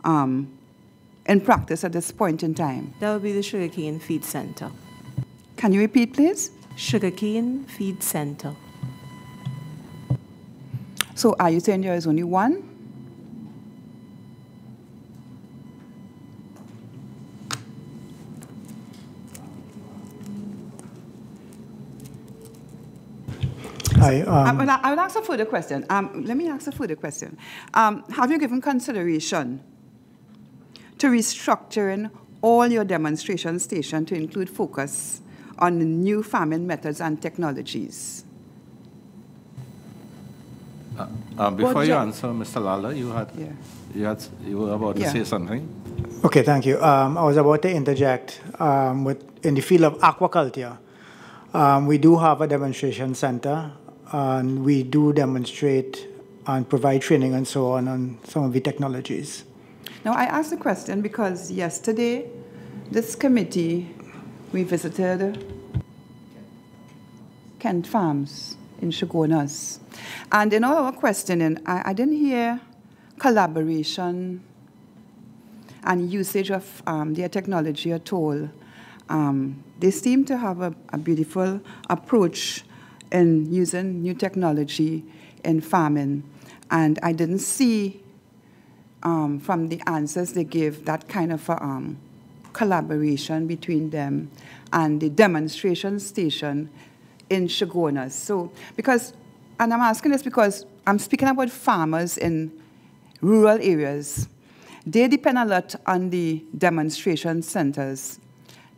in practice at this point in time? That would be the Sugarcane Feed Center. Can you repeat, please? Sugarcane Feed Center. So are you saying there is only one? I will ask a further question. Let me ask a further question. Have you given consideration to restructuring all your demonstration stations to include focus on new farming methods and technologies? Before you answer, Mr. Lala, you were about to say something. Okay, thank you. I was about to interject in the field of aquaculture. We do have a demonstration center, and we do demonstrate and provide training and so on some of the technologies. Now, I asked the question because yesterday, this committee, we visited Kent Farms in Shogunas. And in all our questioning, I didn't hear collaboration and usage of their technology at all. They seem to have a beautiful approach in using new technology in farming. And I didn't see from the answers they gave that kind of collaboration between them and the demonstration station in Shogunas. So, and I'm asking this because I'm speaking about farmers in rural areas. They depend a lot on the demonstration centers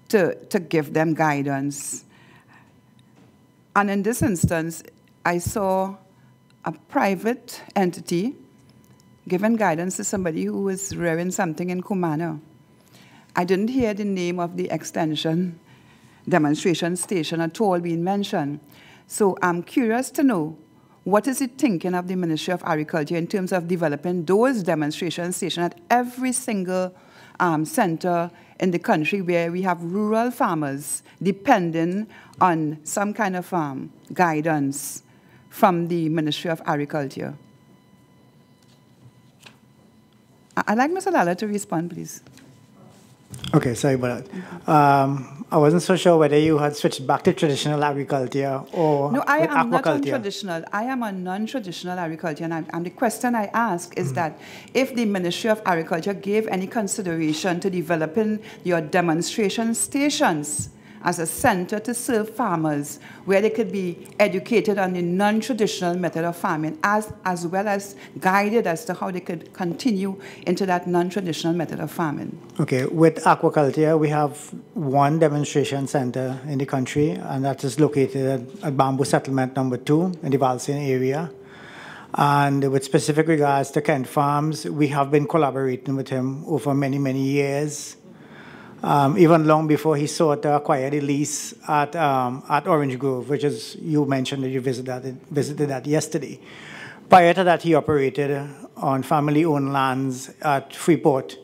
to give them guidance. And in this instance, I saw a private entity giving guidance to somebody who was rearing something in Kumano. I didn't hear the name of the extension demonstration station at all being mentioned. So I'm curious to know, what is it thinking of the Ministry of Agriculture in terms of developing those demonstration stations at every single center in the country where we have rural farmers depending on some kind of guidance from the Ministry of Agriculture? I'd like Mr. Lala to respond, please. Okay, sorry about that. I wasn't so sure whether you had switched back to traditional agriculture or no, I am aquaculture. not on traditional. I am on non-traditional agriculture, and the question I ask is that if the Ministry of Agriculture gave any consideration to developing your demonstration stations as a center to serve farmers where they could be educated on the non-traditional method of farming as well as guided as to how they could continue into that non-traditional method of farming. Okay, with aquaculture, we have one demonstration center in the country, and that is located at Bamboo Settlement number 2 in the Valsin area. And with specific regards to Kent Farms, we have been collaborating with him over many, many years. Even long before he sought to acquire the lease at Orange Grove, which is, you mentioned that you visited that yesterday. Prior to that, he operated on family-owned lands at Freeport.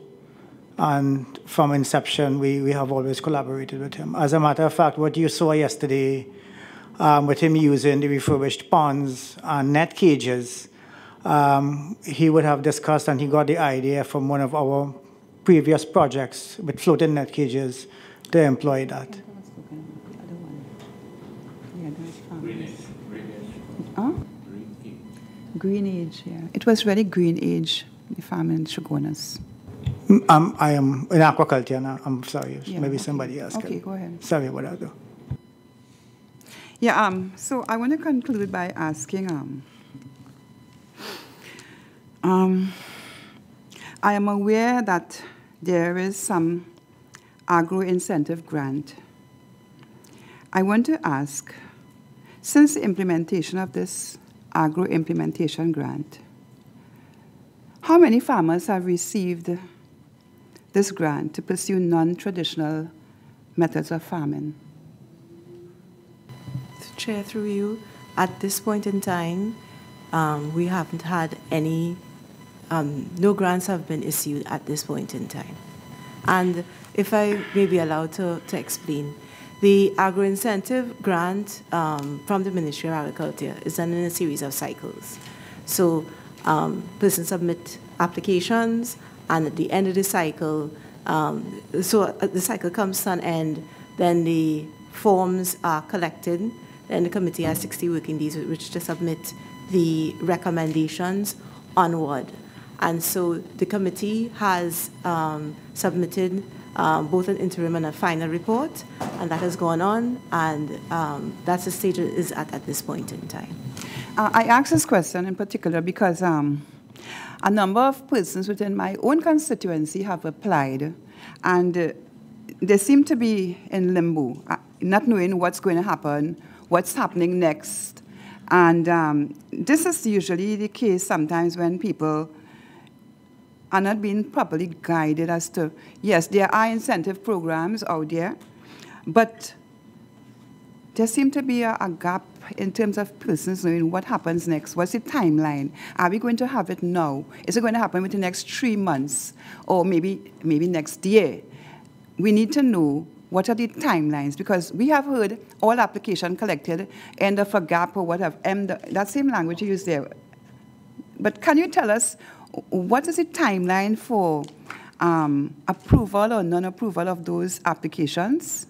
And from inception, we have always collaborated with him. As a matter of fact, what you saw yesterday with him using the refurbished ponds and net cages, he would have discussed, and he got the idea from one of our previous projects with floating net cages to employ that. Green age, yeah. It was really green age, the farm in Shogunas. I am in aquaculture now. I'm sorry. Yeah, maybe okay. Somebody else. Okay, go ahead. Sorry about that, though. Yeah, so I want to conclude by asking, I am aware that there is some agro-incentive grant. I want to ask, since the implementation of this agro-implementation grant, how many farmers have received this grant to pursue non-traditional methods of farming? Chair, through you, at this point in time, we haven't had any no grants have been issued at this point in time. And if I may be allowed to explain, the agro-incentive grant from the Ministry of Agriculture is done in a series of cycles. So persons submit applications, and at the end of the cycle, the cycle comes to an end, then the forms are collected, then the committee has 60 working days with which to submit the recommendations onward. And so the committee has submitted both an interim and a final report, and that has gone on, and that's the stage it is at this point in time. I asked this question in particular because a number of persons within my own constituency have applied, and they seem to be in limbo, not knowing what's going to happen, what's happening next. And this is usually the case sometimes when people are not being properly guided as to, yes, there are incentive programs out there, but there seems to be a gap in terms of persons knowing what happens next. What's the timeline? Are we going to have it now? Is it going to happen within the next 3 months or maybe next year? We need to know what are the timelines, because we have heard all application collected, end of a gap or whatever, that same language you use there. But can you tell us what is the timeline for approval or non-approval of those applications?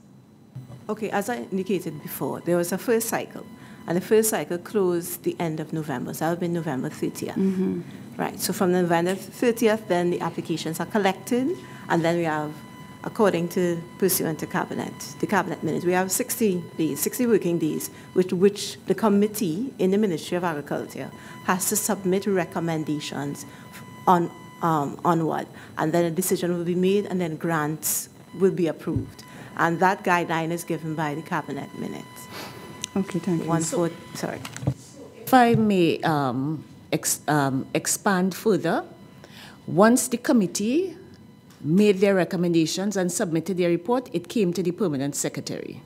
Okay, as I indicated before, there was a first cycle, and the first cycle closed the end of November, so that would be November 30th. Mm-hmm. Right, so from November 30th, then the applications are collected, and then we have, according to pursuant to the cabinet minutes, we have 60 days, 60 working days, which the committee in the Ministry of Agriculture has to submit recommendations onward, and then a decision will be made, and then grants will be approved. And that guideline is given by the cabinet minutes. Okay, thank you. Sorry. If I may expand further, once the committee made their recommendations and submitted their report, it came to the permanent secretary,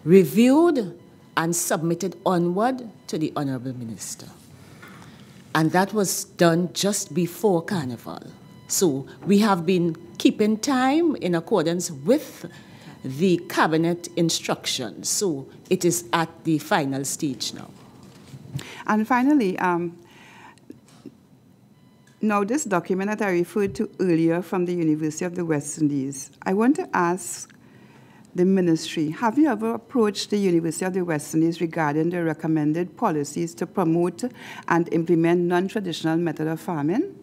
reviewed and submitted onward to the Honorable Minister. And that was done just before Carnival. So we have been keeping time in accordance with the cabinet instructions. So it is at the final stage now. And finally, now this document that I referred to earlier from the University of the West Indies, I want to ask the ministry, have you ever approached the University of the West Indies regarding the recommended policies to promote and implement non-traditional method of farming?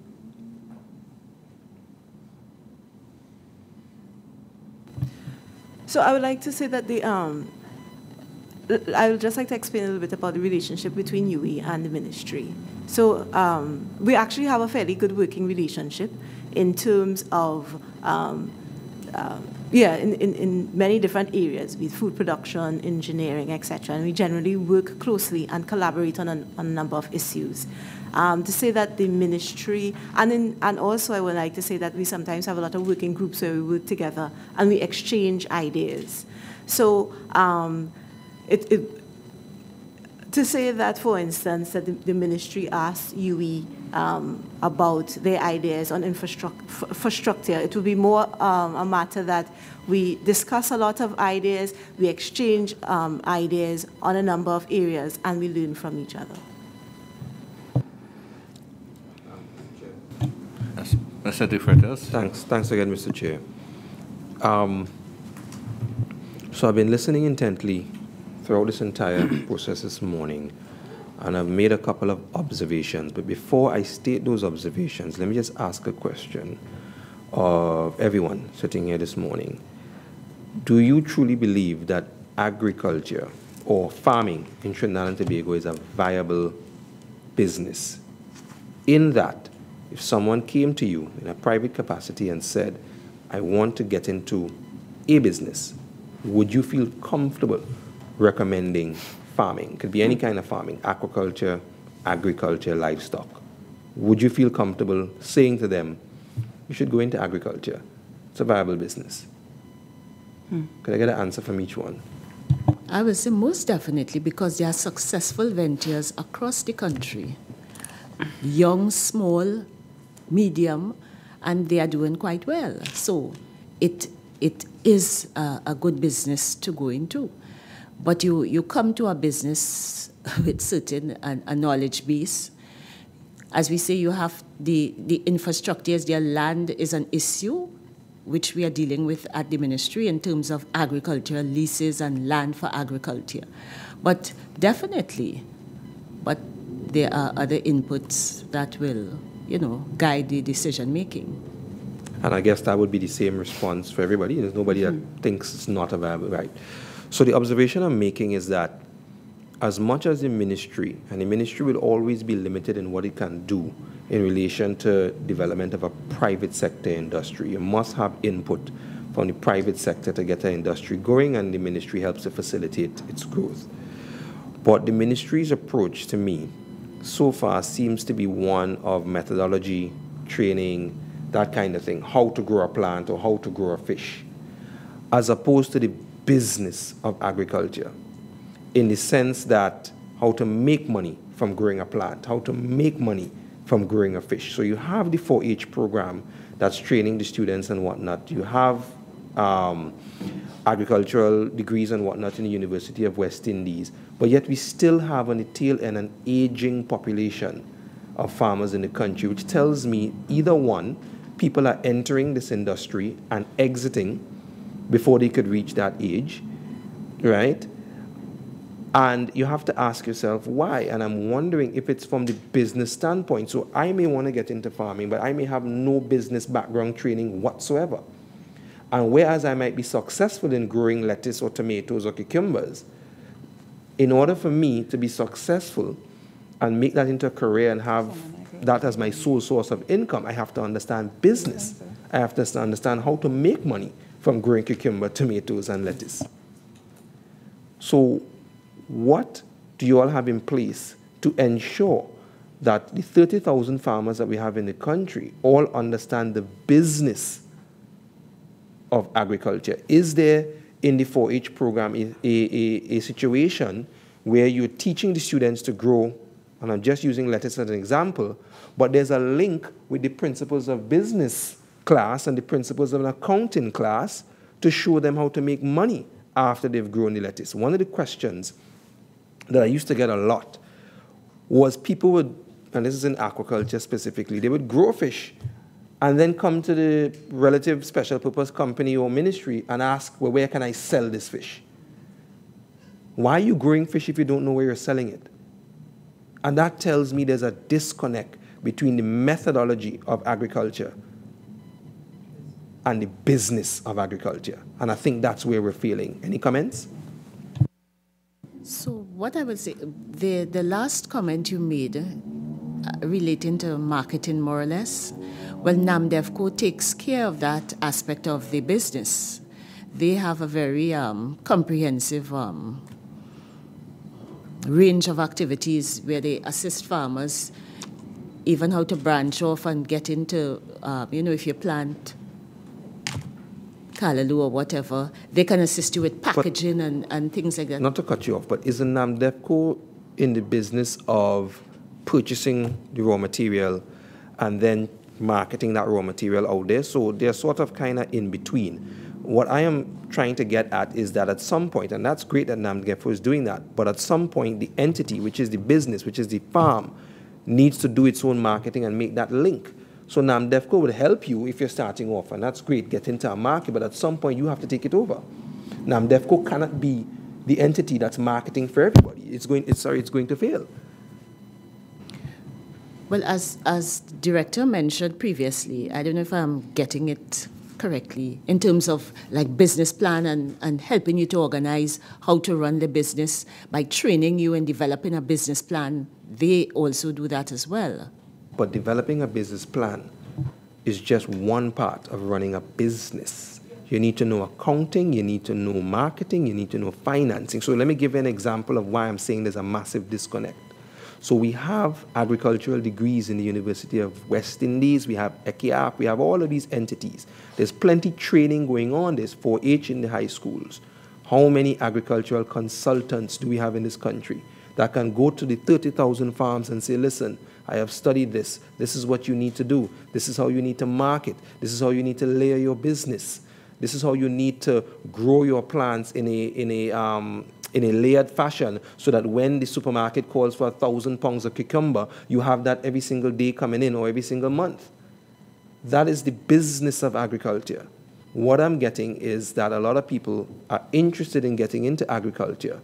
So I would like to say that I would just like to explain a little bit about the relationship between UE and the ministry. So we actually have a fairly good working relationship in terms of, in many different areas, with food production, engineering, etc. And we generally work closely and collaborate on a number of issues. To say that the ministry, and also I would like to say that we sometimes have a lot of working groups where we work together and we exchange ideas. So to say that, for instance, that the ministry asked UE about their ideas on infrastructure, it would be more a matter that we discuss a lot of ideas, we exchange ideas on a number of areas, and we learn from each other. Mr. DeFreitas. Thanks again, Mr. Chair. So I've been listening intently throughout this entire process this morning, and I've made a couple of observations. But before I state those observations, let me just ask a question of everyone sitting here this morning. Do you truly believe that agriculture or farming in Trinidad and Tobago is a viable business? In that, if someone came to you in a private capacity and said, I want to get into a business, would you feel comfortable recommending farming? It could be any kind of farming, aquaculture, agriculture, livestock. Would you feel comfortable saying to them, you should go into agriculture? It's a viable business. Could I get an answer from each one? I would say most definitely, because there are successful ventures across the country, young, small, medium, and they are doing quite well. So it is a good business to go into. But you come to a business with certain a knowledge base. As we say, you have the infrastructures, their land is an issue, which we are dealing with at the ministry in terms of agricultural leases and land for agriculture. But definitely, but there are other inputs that will, guide the decision making. And I guess that would be the same response for everybody. There's nobody that thinks it's not a viable, right? So the observation I'm making is that as much as the ministry, and the ministry will always be limited in what it can do in relation to development of a private sector industry, you must have input from the private sector to get the industry going, and the ministry helps to facilitate its growth. But the ministry's approach to me so far seems to be one of methodology, training, that kind of thing, how to grow a plant or how to grow a fish, as opposed to the business of agriculture, in the sense that how to make money from growing a plant, how to make money from growing a fish. So you have the 4-H program that's training the students and whatnot. You have agricultural degrees and whatnot in the University of West Indies, but yet we still have on the tail end an aging population of farmers in the country, which tells me either one, people are entering this industry and exiting before they could reach that age, right? And you have to ask yourself why. And I'm wondering if it's from the business standpoint. So I may want to get into farming, but I may have no business background training whatsoever. And whereas I might be successful in growing lettuce or tomatoes or cucumbers, in order for me to be successful and make that into a career and have that as my sole source of income, I have to understand business. I have to understand how to make money from growing cucumber, tomatoes, and lettuce. So what do you all have in place to ensure that the 30,000 farmers that we have in the country all understand the business of agriculture? Is there in the 4-H program a situation where you're teaching the students to grow, and I'm just using lettuce as an example, but there's a link with the principles of business class and the principles of an accounting class to show them how to make money after they've grown the lettuce? One of the questions that I used to get a lot was people would, and this is in aquaculture specifically, they would grow fish and then come to the relative special purpose company or ministry and ask, well, where can I sell this fish? Why are you growing fish if you don't know where you're selling it? And that tells me there's a disconnect between the methodology of agriculture and the business of agriculture. And I think that's where we're failing. Any comments? So what I would say, the last comment you made relating to marketing more or less, well, NAMDEFCO takes care of that aspect of the business. They have a very comprehensive range of activities where they assist farmers, even how to branch off and get into, if you plant callaloo or whatever, they can assist you with packaging and things like that. Not to cut you off, but isn't NAMDEFCO in the business of purchasing the raw material and then marketing that raw material out there? So they're sort of kind of in between. What I am trying to get at is that at some point, and that's great that NAMDEFCO is doing that, but at some point the entity, which is the business, which is the farm, needs to do its own marketing and make that link. So NAMDEFCO would help you if you're starting off, and that's great, get into a market, but at some point you have to take it over. NAMDEFCO cannot be the entity that's marketing for everybody. It's going to fail. Well, as Director mentioned previously, I don't know if I'm getting it correctly, in terms of like business plan and helping you to organize how to run the business by training you and developing a business plan. They also do that as well. But developing a business plan is just one part of running a business. You need to know accounting, you need to know marketing, you need to know financing. So let me give you an example of why I'm saying there's a massive disconnect. So we have agricultural degrees in the University of West Indies, we have ECIAP, we have all of these entities. There's plenty training going on, there's 4-H in the high schools. How many agricultural consultants do we have in this country that can go to the 30,000 farms and say, listen, I have studied this. This is what you need to do. This is how you need to market. This is how you need to layer your business. This is how you need to grow your plants in a layered fashion so that when the supermarket calls for 1,000 pounds of cucumber, you have that every single day coming in or every single month. That is the business of agriculture. What I'm getting is that a lot of people are interested in getting into agriculture.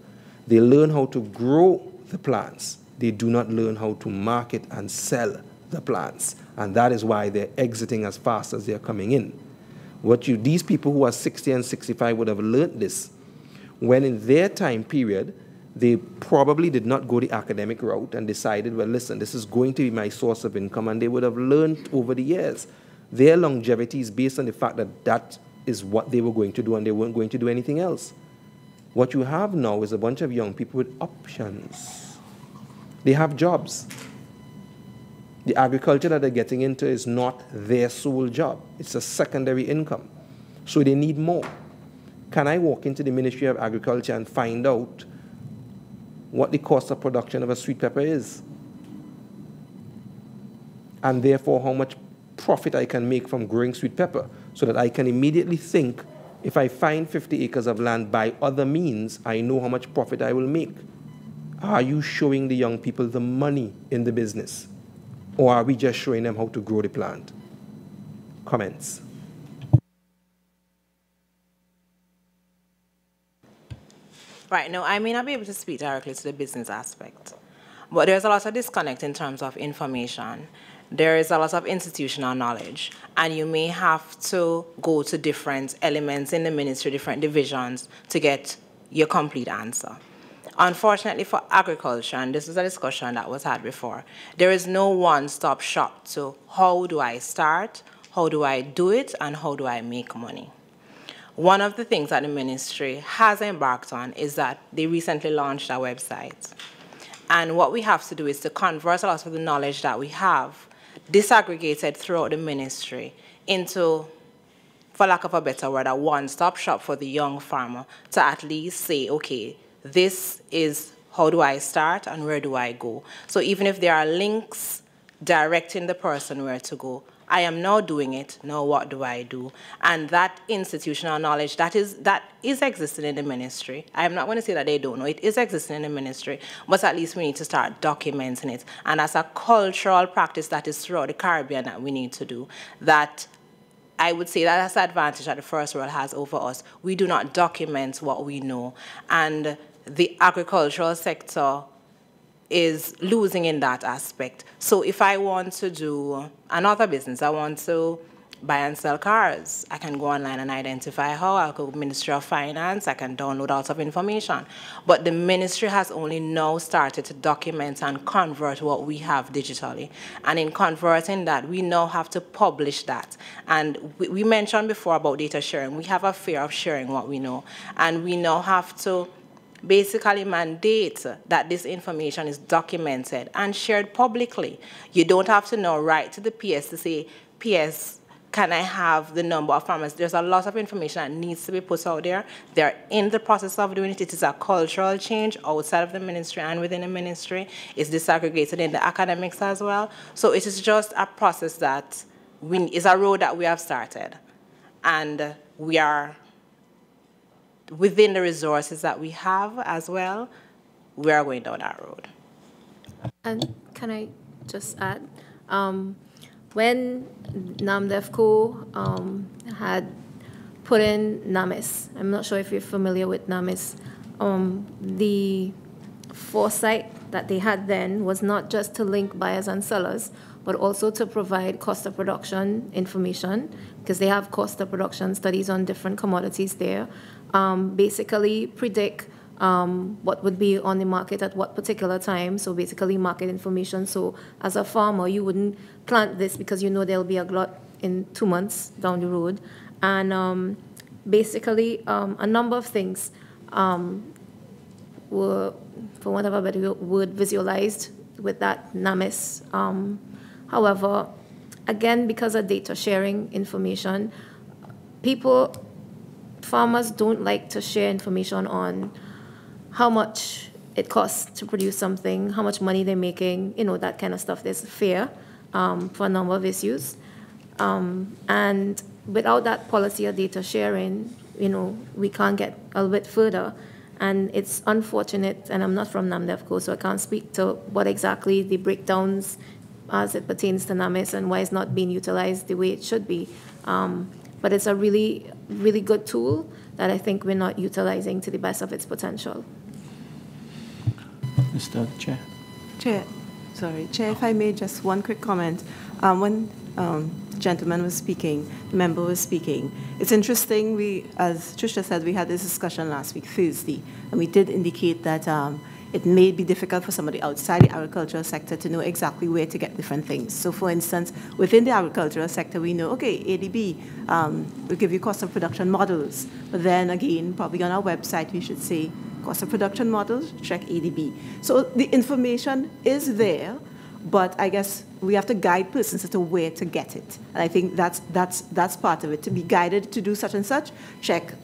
They learn how to grow the plants. They do not learn how to market and sell the plants. And that is why they're exiting as fast as they're coming in. These people who are 60 and 65 would have learned this when in their time period, they probably did not go the academic route and decided, well, listen, this is going to be my source of income, and they would have learned over the years. Their longevity is based on the fact that that is what they were going to do and they weren't going to do anything else. What you have now is a bunch of young people with options. They have jobs. The agriculture that they're getting into is not their sole job. It's a secondary income. So they need more. can I walk into the Ministry of Agriculture and find out what the cost of production of a sweet pepper is? And therefore how much profit I can make from growing sweet pepper, so that I can immediately think, if I find 50 acres of land by other means, I know how much profit I will make. Are you showing the young people the money in the business? Or are we just showing them how to grow the plant? Comments? Right, no, I may not be able to speak directly to the business aspect, but there's a lot of disconnect in terms of information. There is a lot of institutional knowledge, and you may have to go to different elements in the ministry, different divisions, to get your complete answer. Unfortunately for agriculture, and this is a discussion that was had before, there is no one-stop shop to how do I start, how do I do it, and how do I make money. One of the things that the ministry has embarked on is that they recently launched a website. And what we have to do is to convert a lot of the knowledge that we have disaggregated throughout the ministry into, for lack of a better word, a one-stop shop for the young farmer to at least say, okay, this is how do I start and where do I go? So even if there are links directing the person where to go, I am now doing it, now what do I do? And that institutional knowledge that is existing in the ministry. I am not going to say that they don't know, it is existing in the ministry, but at least we need to start documenting it. And as a cultural practice that is throughout the Caribbean that we need to do, that I would say that that's the advantage that the first world has over us. We do not document what we know. And the agricultural sector is losing in that aspect. So if I want to do another business, I want to buy and sell cars, I can go online and identify how. I'll go to Ministry of Finance, I can download lots of information. But the ministry has only now started to document and convert what we have digitally. And in converting that, we now have to publish that. And we mentioned before about data sharing. We have a fear of sharing what we know. And we now have to basically mandate that this information is documented and shared publicly. You don't have to now write to the PS to say, PS, can I have the number of farmers? There's a lot of information that needs to be put out there. They're in the process of doing it. It is a cultural change outside of the ministry and within the ministry. It's disaggregated in the academics as well. So it is just a process that is a road that we have started. And we are, within the resources that we have as well, we are going down that road. And can I just add, when NAMDEFCO had put in NAMIS, I'm not sure if you're familiar with NAMIS, the foresight that they had then was not just to link buyers and sellers, but also to provide cost of production information, because they have cost of production studies on different commodities there. Basically predict what would be on the market at what particular time, so basically market information. So as a farmer, you wouldn't plant this because you know there'll be a glut in 2 months down the road. And basically a number of things were, for want of a better word, visualized with that NAMIS. However, again, because of data sharing information, farmers don't like to share information on how much it costs to produce something, how much money they're making, that kind of stuff. There's fear for a number of issues. And without that policy of data sharing, we can't get a little bit further. And it's unfortunate, and I'm not from NAMDEFCO, so I can't speak to what exactly the breakdowns as it pertains to NAMIS and why it's not being utilized the way it should be. But it's a really, really good tool that I think we're not utilizing to the best of its potential. Mr. Chair. Chair, if I may, just one quick comment. When gentleman was speaking, the member was speaking, it's interesting, as Trisha said, we had this discussion last week, Thursday, and we did indicate that it may be difficult for somebody outside the agricultural sector to know exactly where to get different things. So for instance, within the agricultural sector, we know, okay, ADB will give you cost of production models. But then again, probably on our website, we should say cost of production models, check ADB. So the information is there, but I guess we have to guide persons as to where to get it. And I think that's part of it. To be guided to do such and such, check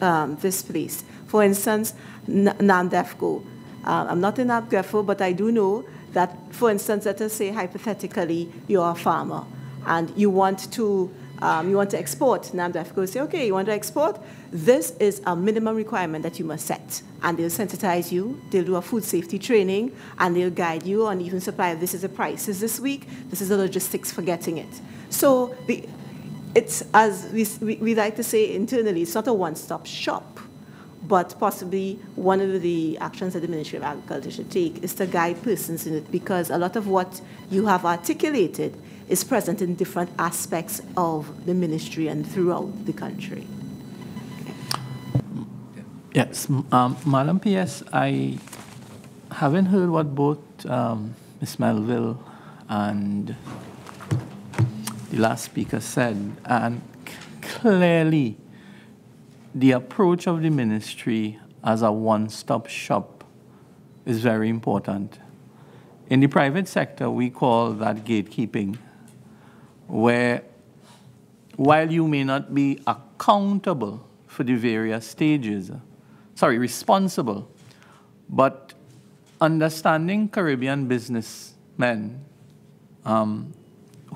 this place. For instance, NAMDEFCO. I'm not in NAMDEFCO, but I do know that, for instance, let us say hypothetically you're a farmer and you want to export. NAMDEFCO say, okay, you want to export? This is a minimum requirement that you must set. And they'll sensitize you, they'll do a food safety training, and they'll guide you on even supply. This is the prices this week, this is the logistics for getting it. So it's, as we like to say internally, it's not a one-stop shop, but possibly one of the actions that the Ministry of Agriculture should take is to guide persons in it, because a lot of what you have articulated is present in different aspects of the ministry and throughout the country. Yes, Madam PS, I haven't heard what both Ms. Melville and the last speaker said, and clearly the approach of the ministry as a one-stop shop is very important. In the private sector, we call that gatekeeping, where while you may not be accountable for the various stages, responsible, but understanding Caribbean businessmen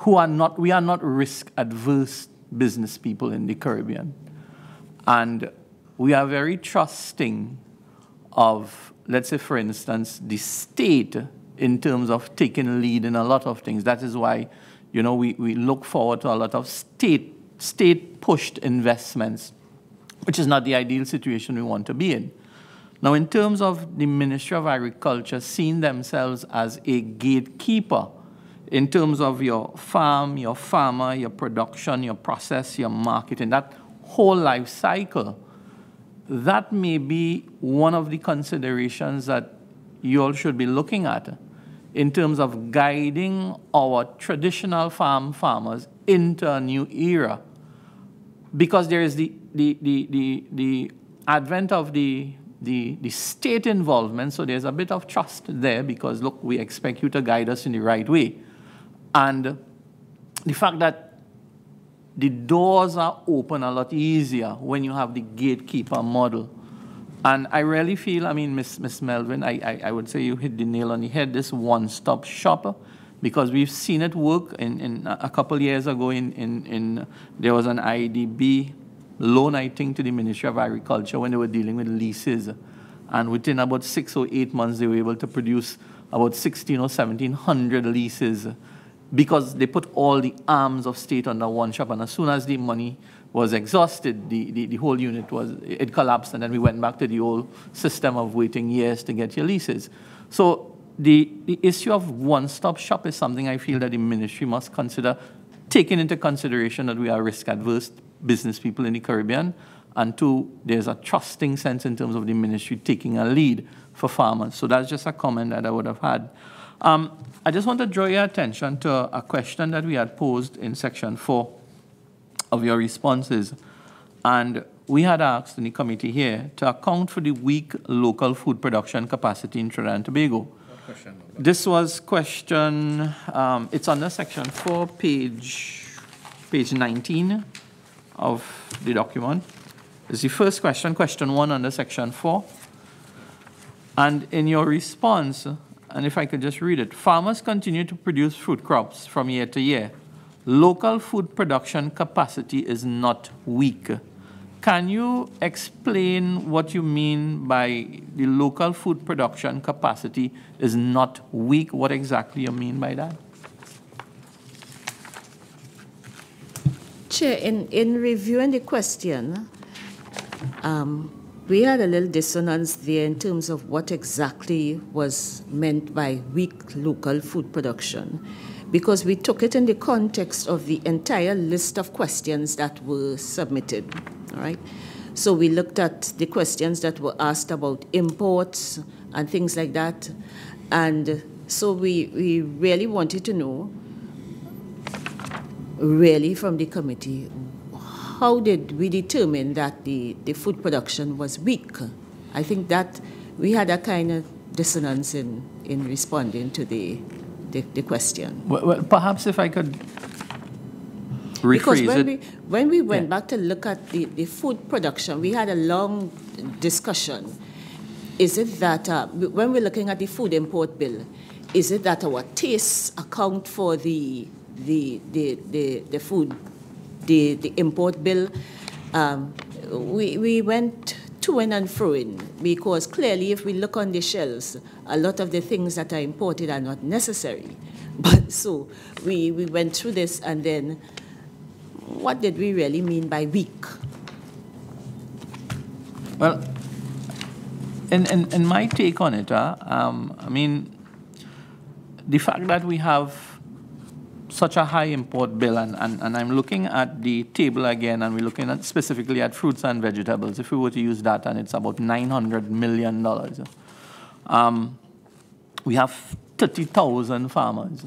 we are not risk-adverse business people in the Caribbean. And we are very trusting of, let's say, for instance, the state in terms of taking lead in a lot of things. That is why, we look forward to a lot of state-pushed investments, which is not the ideal situation we want to be in. Now, in terms of the Ministry of Agriculture seeing themselves as a gatekeeper in terms of your farm, your farmer, your production, your process, your marketing, that whole life cycle, that may be one of the considerations that you all should be looking at in terms of guiding our traditional farmers into a new era. Because there is the advent of the state involvement, so there's a bit of trust there because, look, we expect you to guide us in the right way. And the fact that the doors are open a lot easier when you have the gatekeeper model. And I really feel, Miss Melvin, I would say you hit the nail on the head, this one-stop shop, because we've seen it work. In a couple years ago, there was an IDB loan, I think, to the Ministry of Agriculture when they were dealing with leases. And within about 6 or 8 months, they were able to produce about 1,600 or 1,700 leases because they put all the arms of state under one shop. And as soon as the money was exhausted, the whole unit it collapsed, and then we went back to the old system of waiting years to get your leases. So the issue of one-stop shop is something I feel that the ministry must consider, taking into consideration that we are risk-adverse business people in the Caribbean, and two, there's a trusting sense in terms of the ministry taking a lead for farmers. So that's just a comment that I would have had. I just want to draw your attention to a question that we had posed in section 4 of your responses. And we had asked in the committee here to account for the weak local food production capacity in Trinidad and Tobago. This was question, it's under section 4, page 19 of the document. It's the first question, question 1 under section 4. And in your response, and if I could just read it, farmers continue to produce fruit crops from year to year. Local food production capacity is not weak. Can you explain what you mean by the local food production capacity is not weak? What exactly you mean by that? Chair, in reviewing the question, we had a little dissonance there in terms of what exactly was meant by weak local food production, because we took it in the context of the entire list of questions that were submitted, all right? So we looked at the questions that were asked about imports and things like that, and so we really wanted to know, really from the committee, how did we determine that the food production was weak? I think that we had a kind of dissonance in responding to the the question. Well, perhaps if I could Because rephrase it. when we went back to look at the food production, we had a long discussion. Is it that when we're looking at the food import bill, is it that our tastes account for the food, the import bill? We went to and fro because clearly if we look on the shelves, a lot of the things that are imported are not necessary. But so we went through this, and then what did we really mean by weak? Well, in my take on it, I mean, the fact that we have such a high import bill, and I'm looking at the table again, and we're looking at specifically at fruits and vegetables. If we were to use that, and it's about $900 million. We have 30,000 farmers,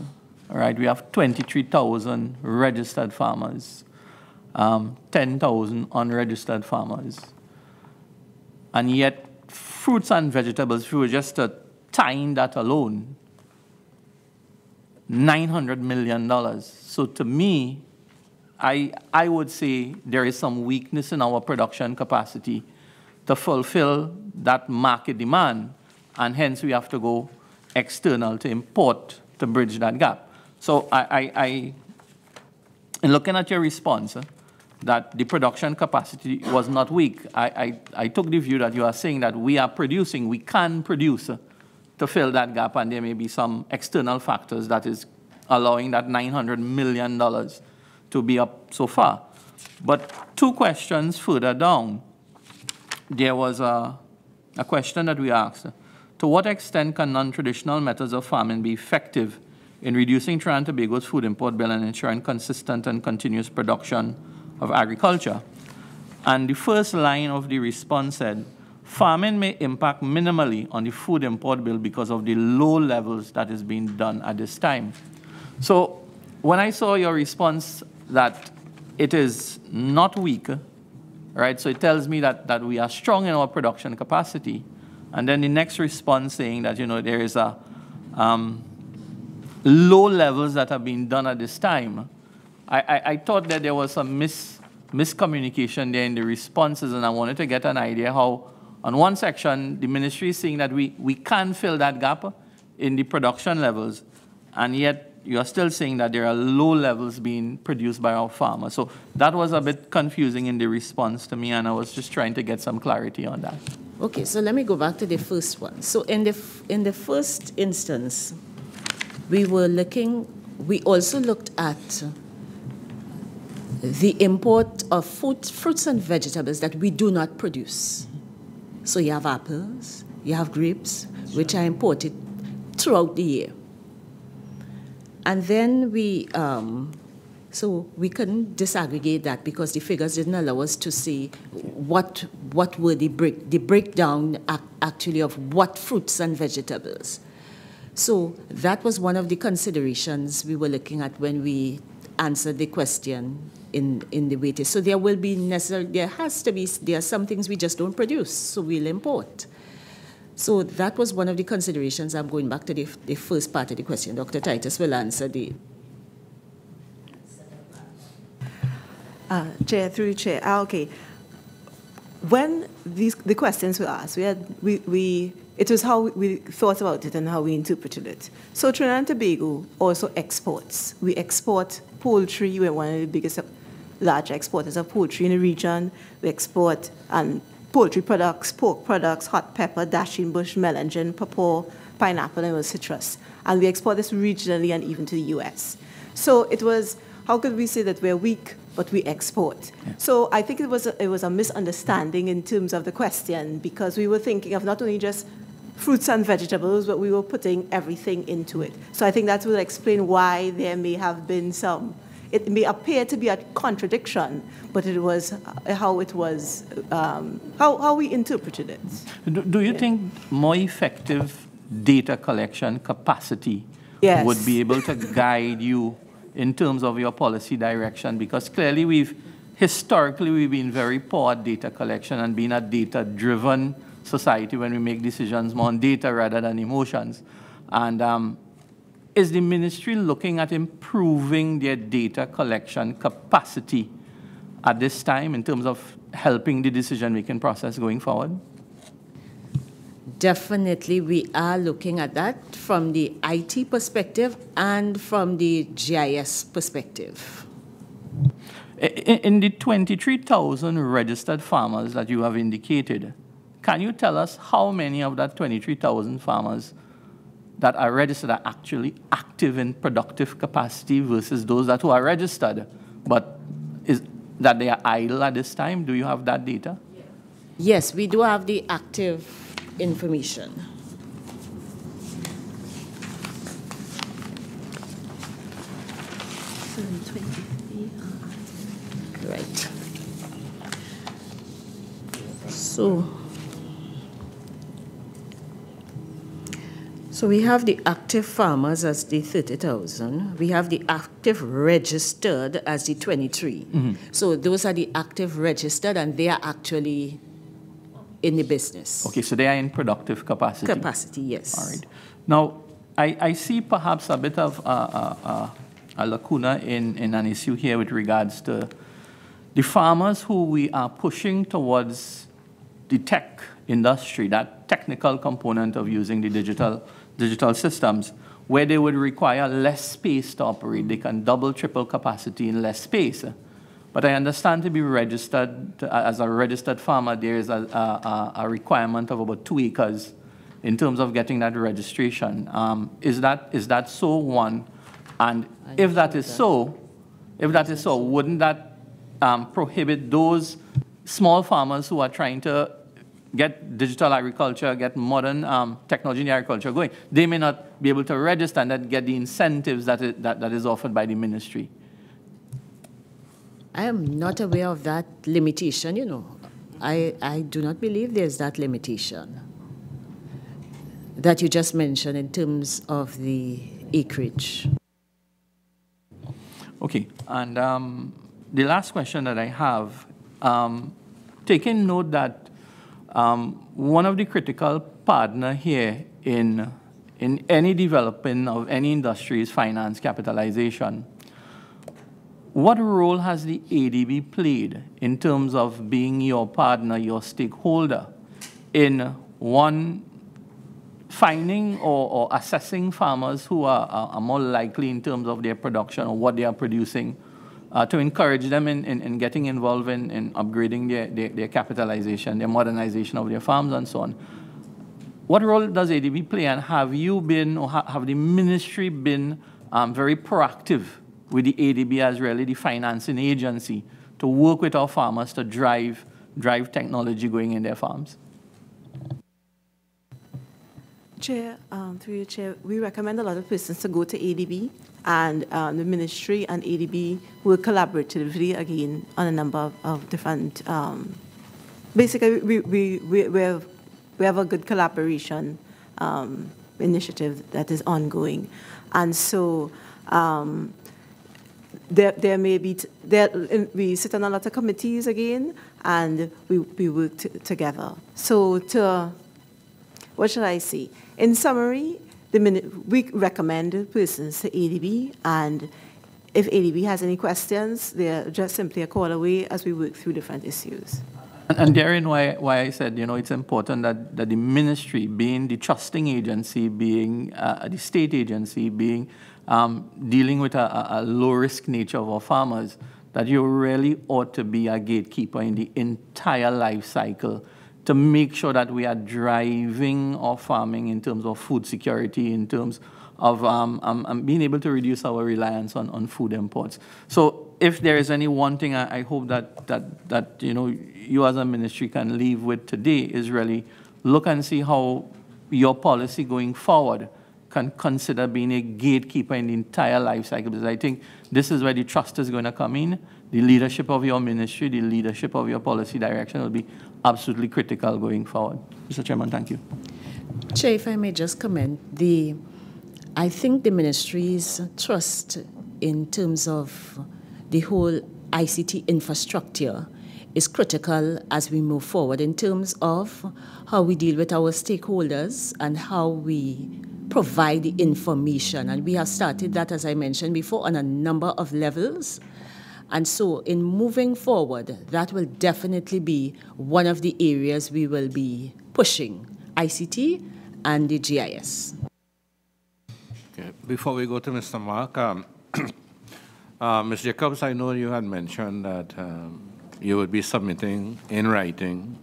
all right? We have 23,000 registered farmers, 10,000 unregistered farmers. And yet, fruits and vegetables, if we were just to time that alone, $900 million. So to me, I would say there is some weakness in our production capacity to fulfill that market demand, and hence we have to go external to import to bridge that gap. So in looking at your response, that the production capacity was not weak, I took the view that you are saying that we are producing, we can produce to fill that gap, and there may be some external factors that is allowing that $900 million to be up so far. But two questions further down, there was a question that we asked. To what extent can non-traditional methods of farming be effective in reducing Trinidad and Tobago's food import bill and ensuring consistent and continuous production of agriculture? And the first line of the response said, farming may impact minimally on the food import bill because of the low levels that is being done at this time. So when I saw your response that it is not weak, right? So it tells me that we are strong in our production capacity. And then the next response saying that, you know, there is a low levels that are being done at this time. I thought that there was some miscommunication there in the responses, and I wanted to get an idea how, on one section, the ministry is saying that we can fill that gap in the production levels, and yet you are still saying that there are low levels being produced by our farmers. So that was a bit confusing in the response to me, and I was just trying to get some clarity on that. Okay, so let me go back to the first one. So in the first instance, we also looked at the import of fruits and vegetables that we do not produce. So you have apples, you have grapes, which are imported throughout the year. And then so we couldn't disaggregate that because the figures didn't allow us to see what were the breakdown actually of what fruits and vegetables. So that was one of the considerations we were looking at when we answered the question in the weightage. So there are some things we just don't produce, so we'll import. So that was one of the considerations. I'm going back to the first part of the question. Dr. Titus will answer the... Chair, through Chair. Okay. When the questions were asked, it was how we thought about it and how we interpreted it. So Trinidad and Tobago also exports. We export poultry. We're one of the biggest large exporters of poultry in the region. We export poultry products, pork products, hot pepper, dashing bush, melon, pawpaw, pineapple, and citrus. And we export this regionally and even to the U.S. So it was, how could we say that we're weak, but we export? Yeah. So I think it was a misunderstanding in terms of the question, because we were thinking of not only just fruits and vegetables, but we were putting everything into it. So I think that will explain why there may have been it may appear to be a contradiction, but it was how it was, how we interpreted it. Do you think more effective data collection capacity would be able to guide you in terms of your policy direction? Because clearly historically we've been very poor at data collection and being a data-driven society when we make decisions more on data rather than emotions. And is the ministry looking at improving their data collection capacity at this time in terms of helping the decision-making process going forward? Definitely, we are looking at that from the IT perspective and from the GIS perspective. In the 23,000 registered farmers that you have indicated, can you tell us how many of that 23,000 farmers that are registered are actually active in productive capacity versus those that who are registered, but that they are idle at this time? Do you have that data? Yes, we do have the active information. Right. So we have the active farmers as the 30,000. We have the active registered as the 23. Mm-hmm. So those are the active registered, and they are actually in the business. Okay, so they are in productive capacity. Capacity, yes. All right. Now, I see perhaps a bit of a lacuna in an issue here with regards to the farmers who we are pushing towards the tech industry, that technical component of using the digital systems, where they would require less space to operate. They can double, triple capacity in less space. But I understand to be registered, as a registered farmer, there is a requirement of about 2 acres in terms of getting that registration. Is that so, one? And if that is so, wouldn't that prohibit those small farmers who are trying to get digital agriculture, get modern technology in agriculture going? They may not be able to register and then get the incentives that is offered by the ministry. I am not aware of that limitation, you know. I do not believe there's that limitation that you just mentioned in terms of the acreage. Okay, and the last question that I have, taking note that one of the critical partner here in any development of any industry is finance capitalization. What role has the ADB played in terms of being your partner, your stakeholder, in one, finding or assessing farmers who are more likely in terms of their production or what they are producing, to encourage them in getting involved in upgrading their capitalization, their modernization of their farms and so on? What role does ADB play, and have you been, or have the ministry been very proactive with the ADB as really the financing agency to work with our farmers to drive technology going in their farms? Chair, through your chair, we recommend a lot of persons to go to ADB, and the ministry and ADB work collaboratively again on a number of different. Basically, we have a good collaboration initiative that is ongoing, and so there may be we sit on a lot of committees again, and we work together. So what should I say? In summary, we recommend persons to ADB, and if ADB has any questions, they're just simply a call away as we work through different issues. And therein why I said, it's important that the ministry, being the trusting agency, being the state agency, being dealing with a low-risk nature of our farmers, that you really ought to be a gatekeeper in the entire life cycle to make sure that we are driving our farming in terms of food security, in terms of being able to reduce our reliance on food imports. So if there is any one thing I hope that you as a ministry can leave with today is really look and see how your policy going forward can consider being a gatekeeper in the entire life cycle, because I think this is where the trust is going to come in. The leadership of your ministry, the leadership of your policy direction will be absolutely critical going forward. Mr. Chairman, thank you. Chair, if I may just comment, I think the ministry's trust in terms of the whole ICT infrastructure is critical as we move forward in terms of how we deal with our stakeholders and how we provide the information. And we have started that, as I mentioned before, on a number of levels. And so in moving forward, that will definitely be one of the areas we will be pushing, ICT and the GIS. Okay. Before we go to Mr. Mark, Ms. Jacobs, I know you had mentioned that you would be submitting in writing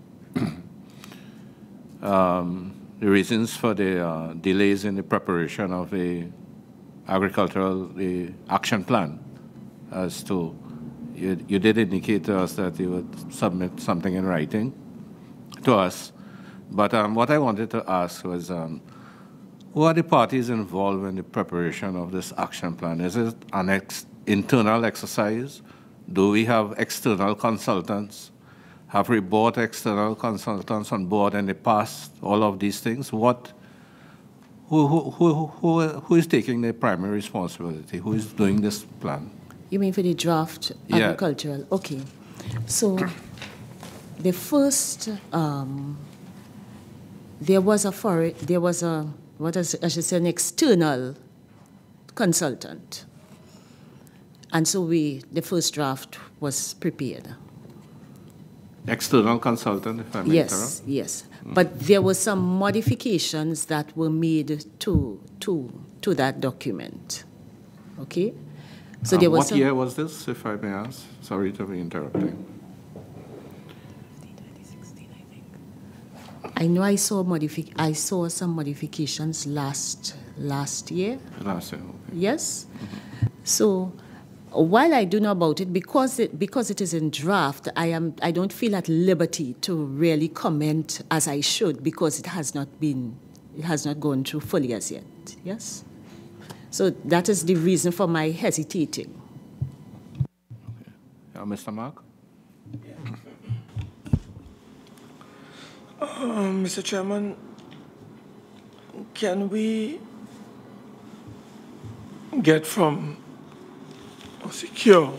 the reasons for the delays in the preparation of the action plan. As to, you did indicate to us that you would submit something in writing to us. But what I wanted to ask was, who are the parties involved in the preparation of this action plan? Is it an internal exercise? Do we have external consultants? Have we brought external consultants on board in the past? All of these things. Who is taking the primary responsibility? Who is doing this plan? You mean for the draft agricultural? Okay. So the first, there was an external consultant. And so the first draft was prepared. External consultant, if I may interrupt? Yes. But there were some modifications that were made to that document. Okay? So there was what year was this, if I may ask? Sorry to be interrupting. 2016, I think. I know I saw some modifications last year. Last year, okay. Yes. Mm-hmm. So while I do know about it, because it is in draft, I don't feel at liberty to really comment as I should, because it has not gone through fully as yet. Yes. So that is the reason for my hesitating. Okay. Mr. Mark? Mr. Chairman, can we get secure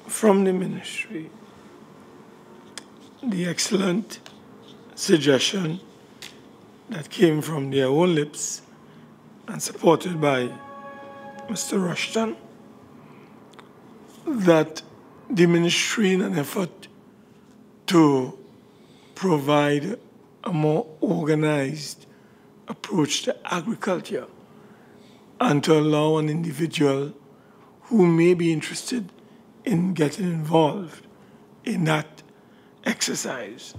from the ministry the excellent suggestion that came from their own lips and supported by Mr. Rushton, that the ministry, in an effort to provide a more organized approach to agriculture and to allow an individual who may be interested in getting involved in that exercise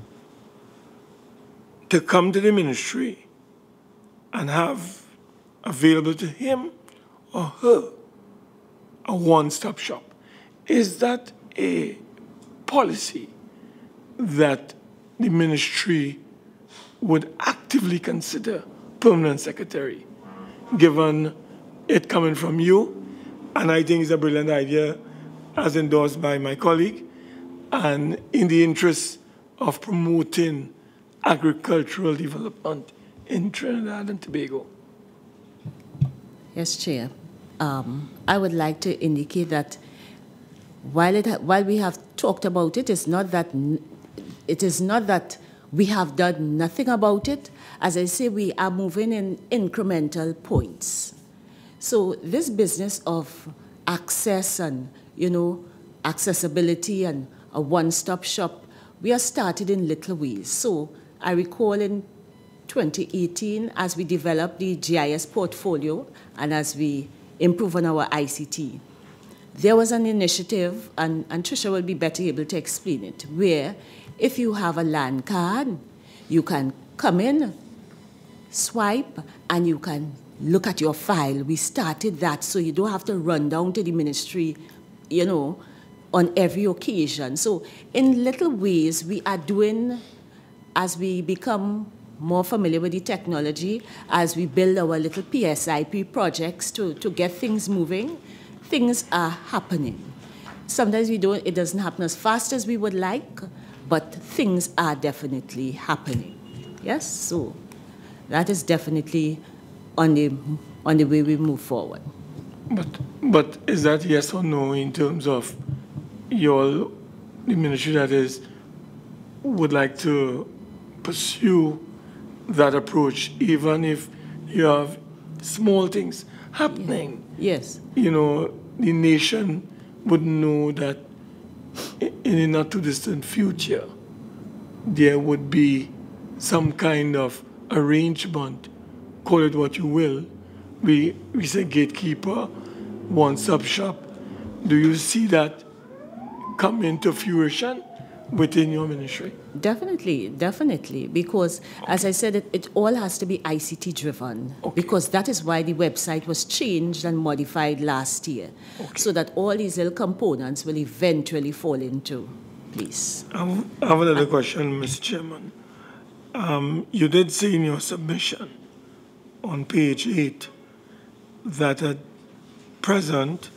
to come to the ministry and have available to him or her a one-stop shop. Is that a policy that the ministry would actively consider, Permanent Secretary, given it coming from you? And I think it's a brilliant idea, as endorsed by my colleague, and in the interest of promoting agricultural development in Trinidad and Tobago. Yes, Chair. I would like to indicate that while we have talked about it, it is not that we have done nothing about it. As I say, we are moving in incremental points. So this business of access and, accessibility and a one-stop shop, we are started in little ways. So I recall in 2018, as we developed the GIS portfolio and as we improve on our ICT, there was an initiative, and Tricia will be better able to explain it, where if you have a land card, you can come in, swipe, and you can look at your file. We started that so you don't have to run down to the ministry, on every occasion. So in little ways, we are doing, as we become more familiar with the technology, as we build our little PSIP projects to get things moving, things are happening. Sometimes it doesn't happen as fast as we would like, but things are definitely happening. Yes, so that is definitely on the way we move forward. But is that yes or no in terms of the ministry that is would like to pursue that approach, even if you have small things happening, Yes. you know, the nation would know that in a not too distant future, there would be some kind of arrangement, call it what you will. We say gatekeeper, one-stop shop. Do you see that come into fruition within your ministry? Definitely, definitely, because as I said, it all has to be ICT driven, because that is why the website was changed and modified last year, so that all these little components will eventually fall into place. I have another question, Mr. Chairman. You did say in your submission on page 8 that at present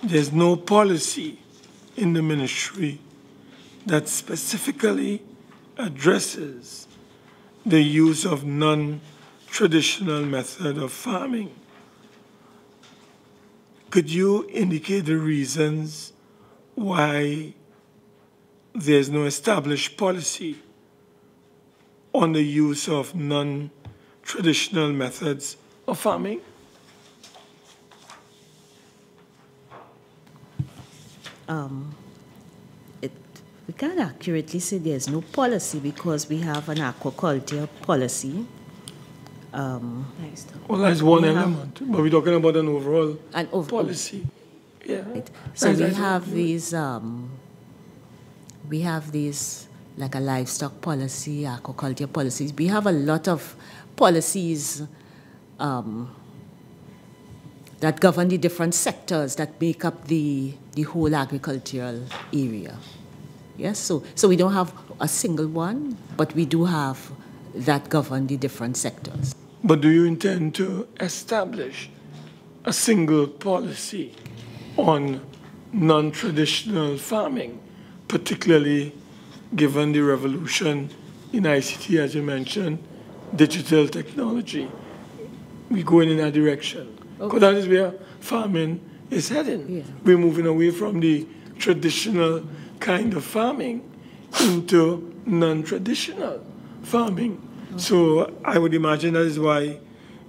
there's no policy in the ministry that specifically addresses the use of non-traditional method of farming. Could you indicate the reasons why there's no established policy on the use of non-traditional methods of farming? We can't accurately say there's no policy because we have an aquaculture policy. Well, that's one element, but we're talking about an overall policy. Yeah. Right. So we have these like a livestock policy, aquaculture policies. We have a lot of policies that govern the different sectors that make up the whole agricultural area. Yes, so we don't have a single one, but we do have that govern the different sectors. But do you intend to establish a single policy on non-traditional farming, particularly given the revolution in ICT, as you mentioned, digital technology? We're going in that direction. Because that is where farming is heading. Yeah. We're moving away from the traditional kind of farming into non-traditional farming. So I would imagine that is why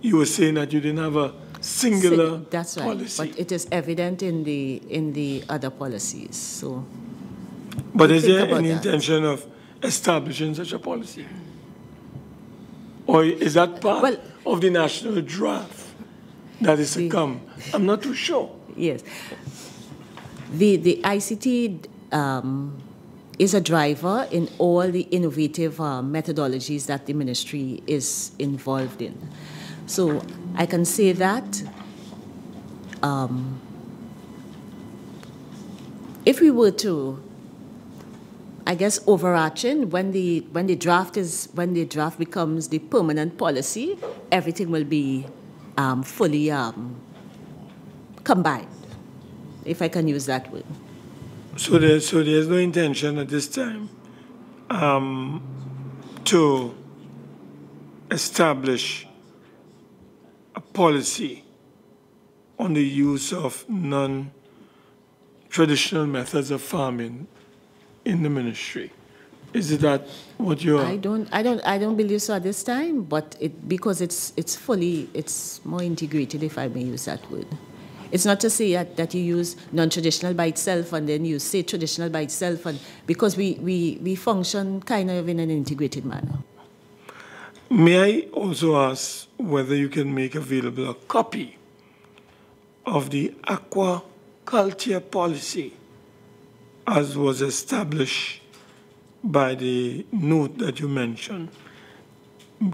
you were saying that you didn't have a singular That's right, policy. but it is evident in the other policies. So, But is there about any that. intention of establishing such a policy? Or is that part of the national draft that is to come? I'm not too sure. Yes. The ICT is a driver in all the innovative methodologies that the ministry is involved in. So I can say that if we were to, I guess, overarching, when the draft becomes the permanent policy, everything will be fully combined, if I can use that word. So there's no intention at this time to establish a policy on the use of non-traditional methods of farming in the ministry. Is it that what you're? I don't believe so at this time, but because it's more integrated, if I may use that word. It's not to say that you use non-traditional by itself and then you say traditional by itself, and because we function kind of in an integrated manner. May I also ask whether you can make available a copy of the aquaculture policy as was established by the note that you mentioned,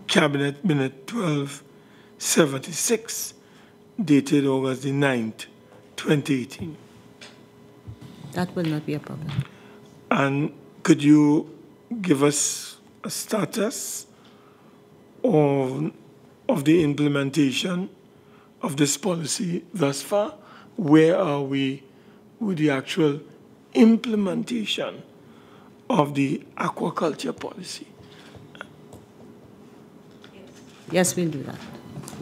Cabinet Minute 1276, dated August the 9th, 2018. That will not be a problem. And could you give us a status of the implementation of this policy thus far? Where are we with the actual implementation of the aquaculture policy? Yes, we'll do that.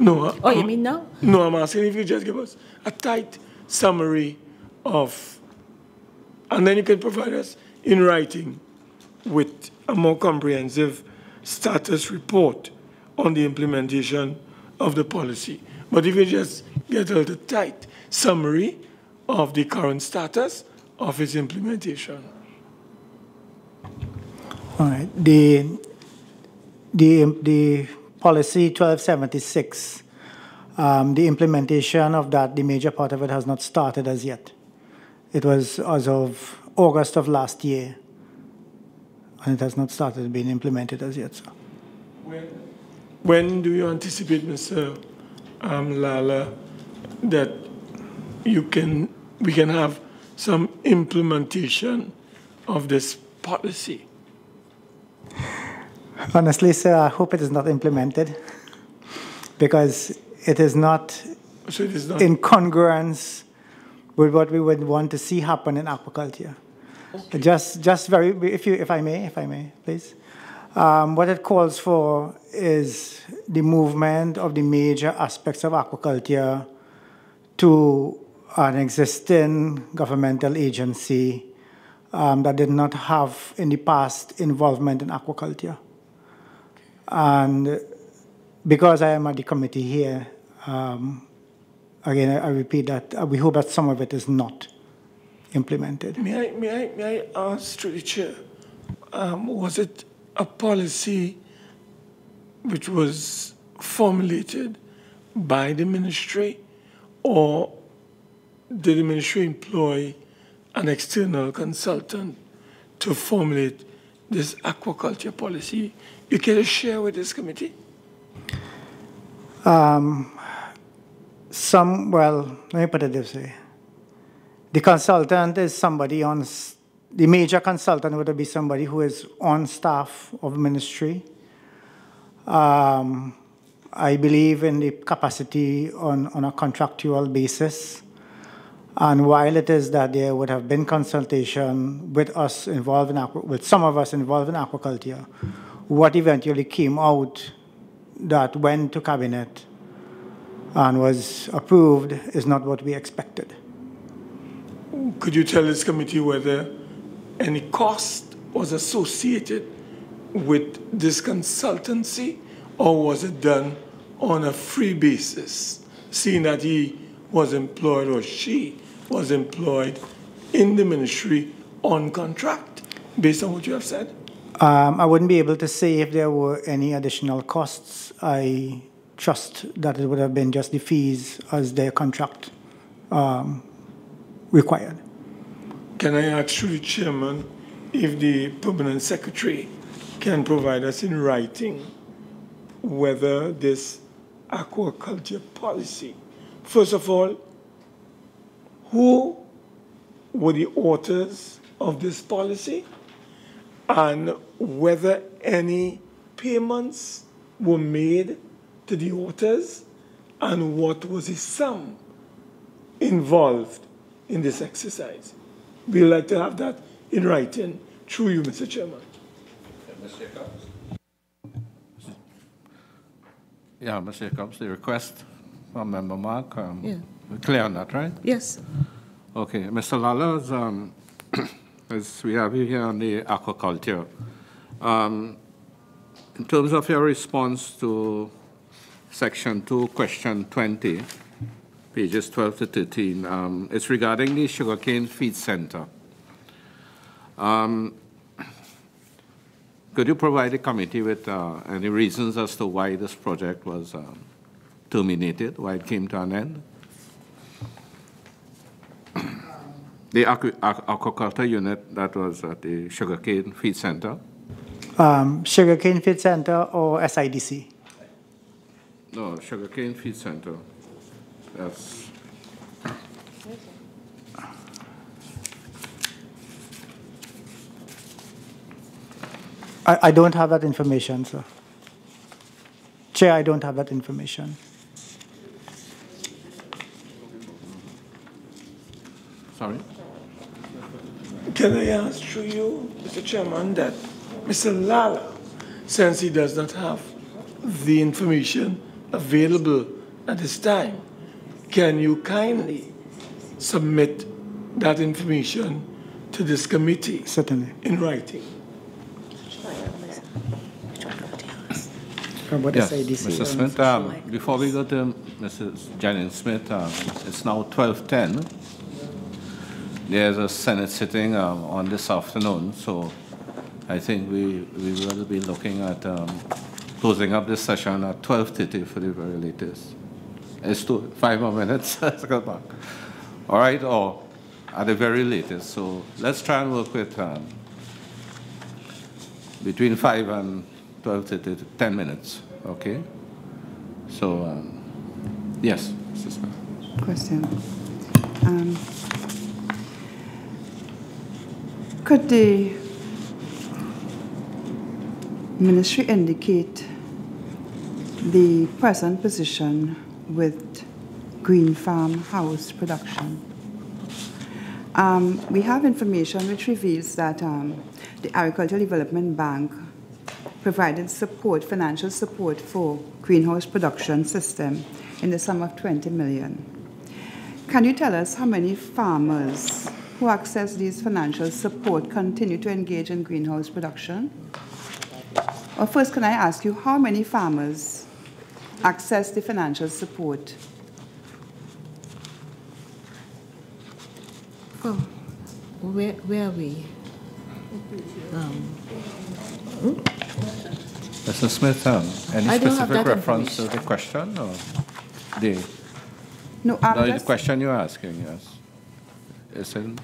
No. You mean now? No, I'm asking if you just give us a tight summary of, and then you can provide us in writing with a more comprehensive status report on the implementation of the policy. But if you just get a little tight summary of the current status of its implementation. All right. The policy 1276, the implementation of that, the major part of it has not started as yet. It was as of August of last year, and it has not started being implemented as yet. So. When do you anticipate, Mr. Lala, that we can have some implementation of this policy? Honestly, sir, I hope it is not implemented because it is not, in congruence with what we would want to see happen in aquaculture. Okay. Just very, if I may, please. What it calls for is the movement of the major aspects of aquaculture to an existing governmental agency that did not have in the past involvement in aquaculture. And because I am at the committee here, again, I repeat that we hope that some of it is not implemented. May I ask through the chair, was it a policy which was formulated by the ministry, or did the ministry employ an external consultant to formulate this aquaculture policy? You can share with this committee? Well, let me put it this way. The consultant is somebody on, the major consultant would be somebody who is on staff of the ministry. I believe in the capacity on a contractual basis. And while it is that there would have been consultation with us involved in with some of us involved in aquaculture, what eventually came out that went to cabinet and was approved is not what we expected. Could you tell this committee whether any cost was associated with this consultancy, or was it done on a free basis, seeing that he was employed or she was employed in the ministry on contract, based on what you have said? I wouldn't be able to say if there were any additional costs. I trust that it would have been just the fees as their contract required. Can I ask through the chairman if the permanent secretary can provide us in writing whether this aquaculture policy, first of all, who were the authors of this policy, and whether any payments were made to the authors, and what was the sum involved in this exercise? We'd like to have that in writing through you, Mr. Chairman. Mr. Jacobs? Yeah, Mr. Jacobs, the request from Member Mark, we're clear on that, right? Yes. Okay, Mr. Lala's, as we have you here on the aquaculture, in terms of your response to Section 2, Question 20, pages 12 to 13, it's regarding the Sugarcane Feed Center. Could you provide the committee with any reasons as to why this project was terminated, why it came to an end? The aquaculture unit that was at the Sugarcane Feed Center? Sugarcane Feed Center or SIDC? No, Sugarcane Feed Center. That's... I don't have that information, sir. Chair, I don't have that information. Sorry? Can I ask through you, Mr. Chairman, that Mr. Lala, since he does not have the information available at this time, can you kindly submit that information to this committee? Certainly. In writing? about Yes, SIDC. Mr. Smith, before we go to Mrs. Jennings Smith, it's now 12:10. There's a Senate sitting on this afternoon, so I think we will be looking at closing up this session at 12:30 for the very latest. It's 5 more minutes. Let's go back. All right, or at the very latest. So let's try and work with between 5 and 12:30 to 10 minutes, okay? So, yes, Mr. Smith. Question. Could the ministry indicate the present position with green farmhouse production? We have information which reveals that the Agricultural Development Bank provided support, financial support for greenhouse production system in the sum of 20 million. Can you tell us how many farmers who access these financial support continue to engage in greenhouse production? Or first, can I ask you how many farmers access the financial support? Oh, where are we? Mr. Smith, any specific reference to the question or the? No, the question you're asking, yes. Is it?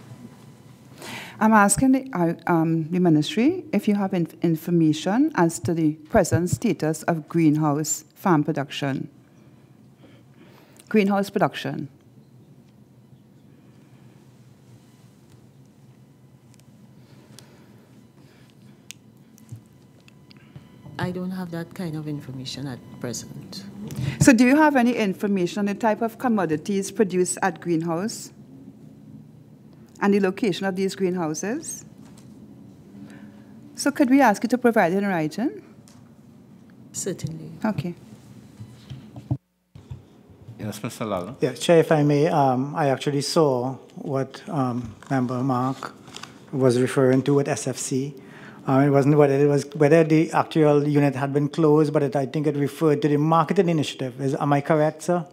I'm asking the ministry if you have information as to the present status of greenhouse farm production. Greenhouse production. I don't have that kind of information at present. So do you have any information on the type of commodities produced at greenhouse and the location of these greenhouses? So could we ask you to provide it in writing? Certainly. Okay. Yes, Mr. Lala. Yeah, Chair, if I may, I actually saw what Member Mark was referring to at SFC. It wasn't whether the actual unit had been closed, but I think it referred to the marketing initiative. Am I correct, sir?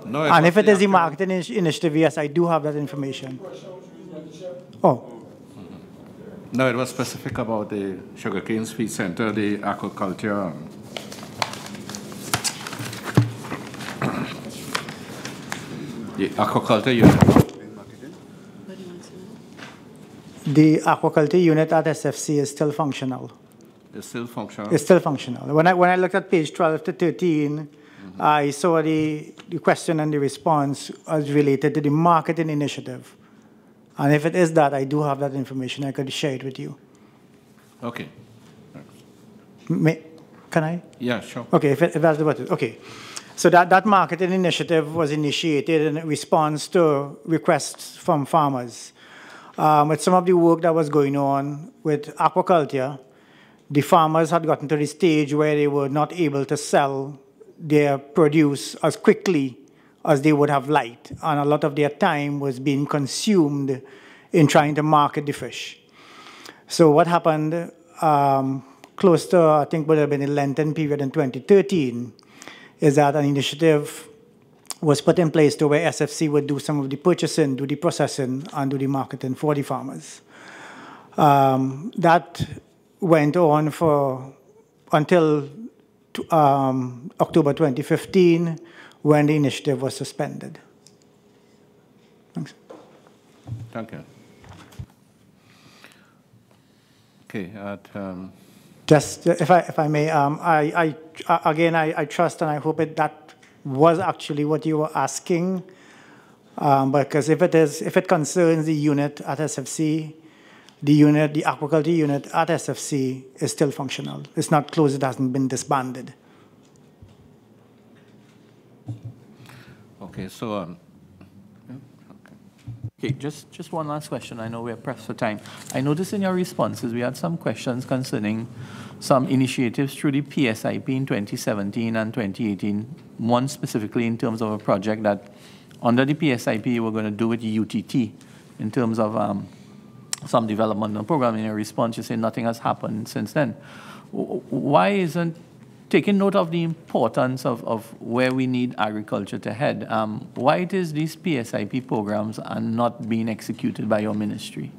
No. And if it is the marketing initiative, yes, I do have that information. Oh. No, it was specific about the Sugarcane Feed Center, the aquaculture. The aquaculture unit. The aquaculture unit at SFC is still functional. It's still functional? It's still functional. When I looked at page 12 to 13, I saw the question and the response as related to the marketing initiative. And if it is that, I do have that information. I could share it with you. Okay. Can I? Yeah, sure. Okay, if that's what it is. Okay. So that marketing initiative was initiated in response to requests from farmers. With some of the work that was going on with aquaculture, the farmers had gotten to the stage where they were not able to sell their produce as quickly as they would have liked, and a lot of their time was being consumed in trying to market the fish. So what happened close to, I think, would have been a Lenten period in 2013, is that an initiative was put in place to where SFC would do some of the purchasing, do the processing, and do the marketing for the farmers. That went on until October 2015, when the initiative was suspended. Thanks. Thank you. Okay. Just if I may, I trust and I hope that was actually what you were asking, because if it concerns the unit at SFC, the aquaculture unit at SFC is still functional. It's not closed, it hasn't been disbanded. Okay, so Okay, just one last question. I know we're pressed for time. I noticed in your responses we had some questions concerning some initiatives through the PSIP in 2017 and 2018, one specifically in terms of a project that under the PSIP we're going to do with UTT in terms of some development program. In your response, you say nothing has happened since then. Why isn't taking note of the importance of where we need agriculture to head, why it is these PSIP programs are not being executed by your ministry?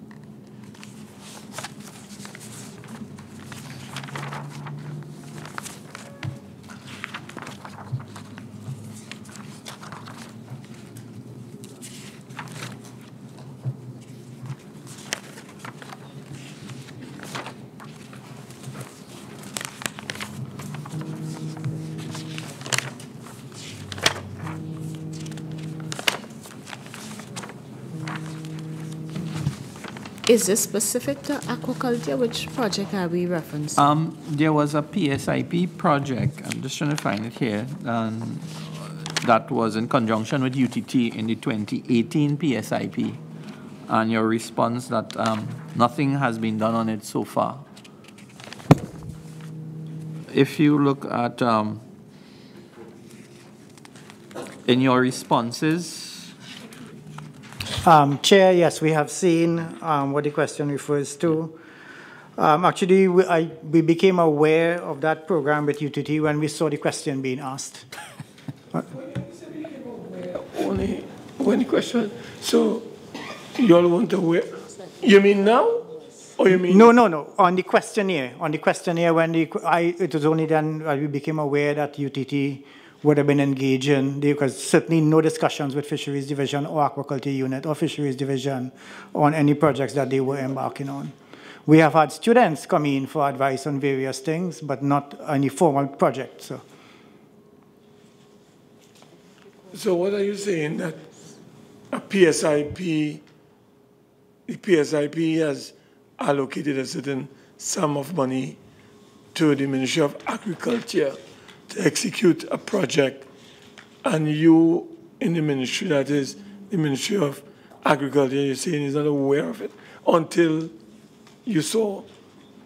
Is this specific to aquaculture? Which project are we referencing? There was a PSIP project, I'm just trying to find it here, that was in conjunction with UTT in the 2018 PSIP, and your response that nothing has been done on it so far. If you look at in your responses, Chair, yes, we have seen what the question refers to. Actually, we became aware of that program with UTT when we saw the question being asked. Only when the question, so you all want to wait? You mean now? Or you mean? No. On the questionnaire, when it was only then we became aware that UTT would have been engaged in, because certainly no discussions with Fisheries Division or Aquaculture Unit or Fisheries Division on any projects that they were embarking on. We have had students come in for advice on various things, but not any formal project. So what are you saying, that a PSIP, the PSIP has allocated a certain sum of money to the Ministry of Agriculture to execute a project, and you in the ministry, that is the Ministry of Agriculture, you're saying is not aware of it until you saw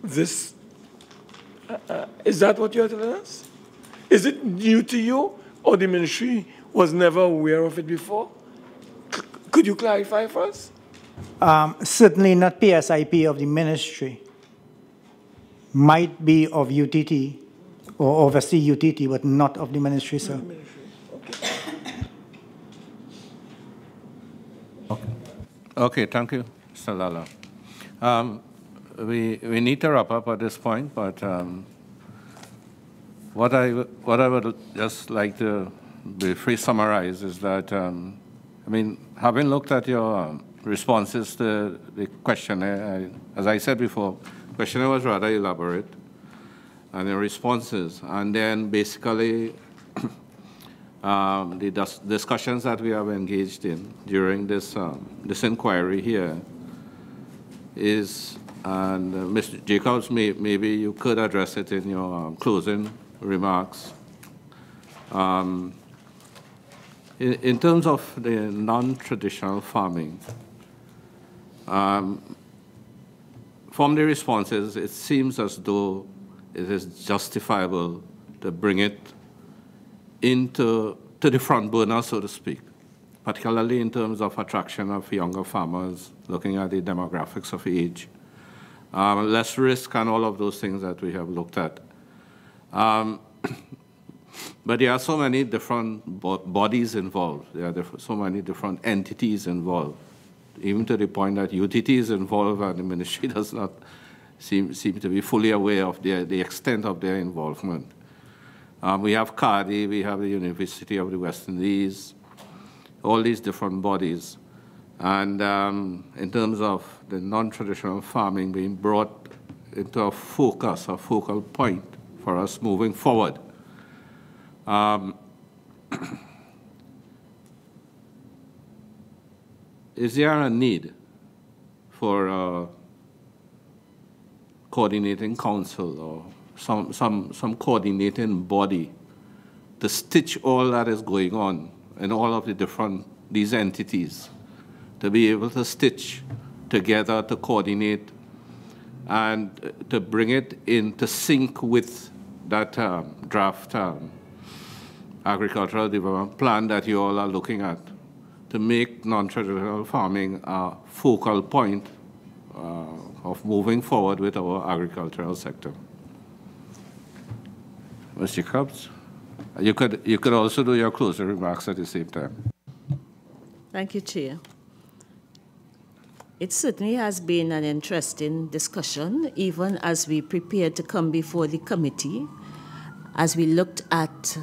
this? Is that what you're telling us? Is it new to you, or the ministry was never aware of it before? Could you clarify for us? Certainly not PSIP of the ministry. Might be of UTT, or oversee UTT, but not of the ministry, sir. Okay, thank you, Mr. Lala. We need to wrap up at this point, but what I would just like to briefly summarize is that, having looked at your responses to the questionnaire, as I said before, the questionnaire was rather elaborate, and the responses, and then basically the discussions that we have engaged in during this inquiry here is, and Mr. Jacobs, maybe you could address it in your closing remarks. In terms of the non-traditional farming, from the responses, it seems as though it is justifiable to bring it to the front burner, so to speak, particularly in terms of attraction of younger farmers, looking at the demographics of age, less risk, and all of those things that we have looked at. But there are so many different bodies involved. There are so many different entities involved, even to the point that UTT is involved and the ministry does not seem to be fully aware of the extent of their involvement. We have CARDI, we have the University of the West Indies, all these different bodies. And in terms of the non-traditional farming being brought into a focal point for us moving forward. Is there a need for a coordinating council or some coordinating body to stitch all that is going on in all of these entities, to be able to stitch together, to coordinate, and to bring it into sync with that draft agricultural development plan that you all are looking at, to make non-traditional farming a focal point of moving forward with our agricultural sector. Ms. Jacobs, you could also do your closing remarks at the same time. Thank you, Chair. It certainly has been an interesting discussion, even as we prepared to come before the committee, as we looked at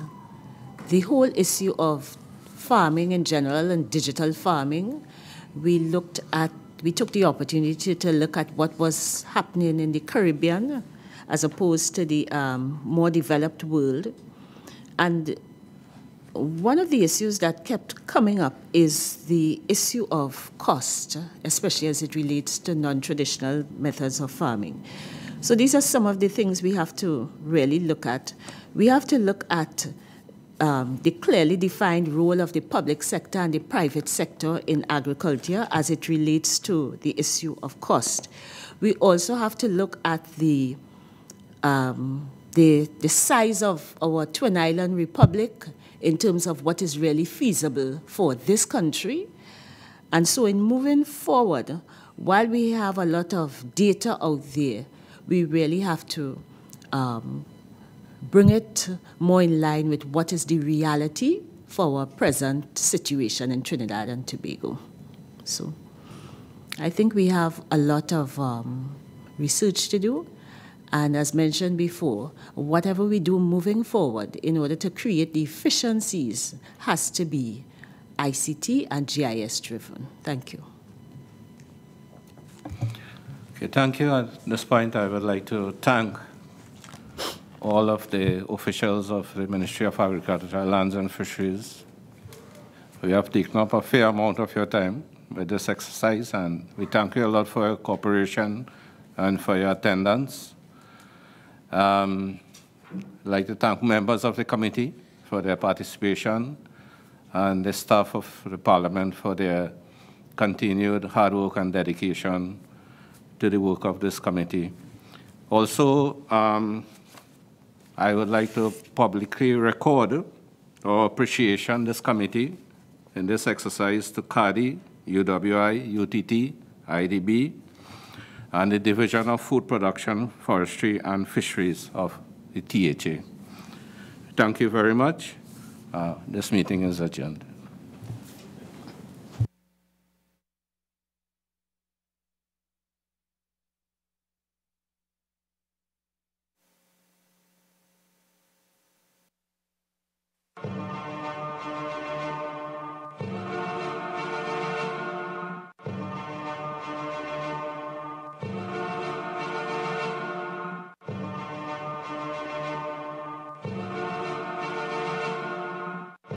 the whole issue of farming in general and digital farming. We took the opportunity to look at what was happening in the Caribbean as opposed to the more developed world. And one of the issues that kept coming up is the issue of cost, especially as it relates to non-traditional methods of farming. So these are some of the things we have to really look at. We have to look at the clearly defined role of the public sector and the private sector in agriculture as it relates to the issue of cost. We also have to look at the size of our Twin Island Republic in terms of what is really feasible for this country. And so in moving forward, while we have a lot of data out there, we really have to bring it more in line with what is the reality for our present situation in Trinidad and Tobago. So I think we have a lot of research to do. And as mentioned before, whatever we do moving forward in order to create the efficiencies has to be ICT and GIS driven. Thank you. Okay, thank you. At this point, I would like to thank all of the officials of the Ministry of Agriculture, Lands and Fisheries. We have taken up a fair amount of your time with this exercise, and we thank you a lot for your cooperation and for your attendance. I'd like to thank members of the committee for their participation and the staff of the Parliament for their continued hard work and dedication to the work of this committee. Also, I would like to publicly record our appreciation this committee in this exercise to CADI, UWI, UTT, IDB, and the Division of Food Production, Forestry, and Fisheries of the THA. Thank you very much. This meeting is adjourned.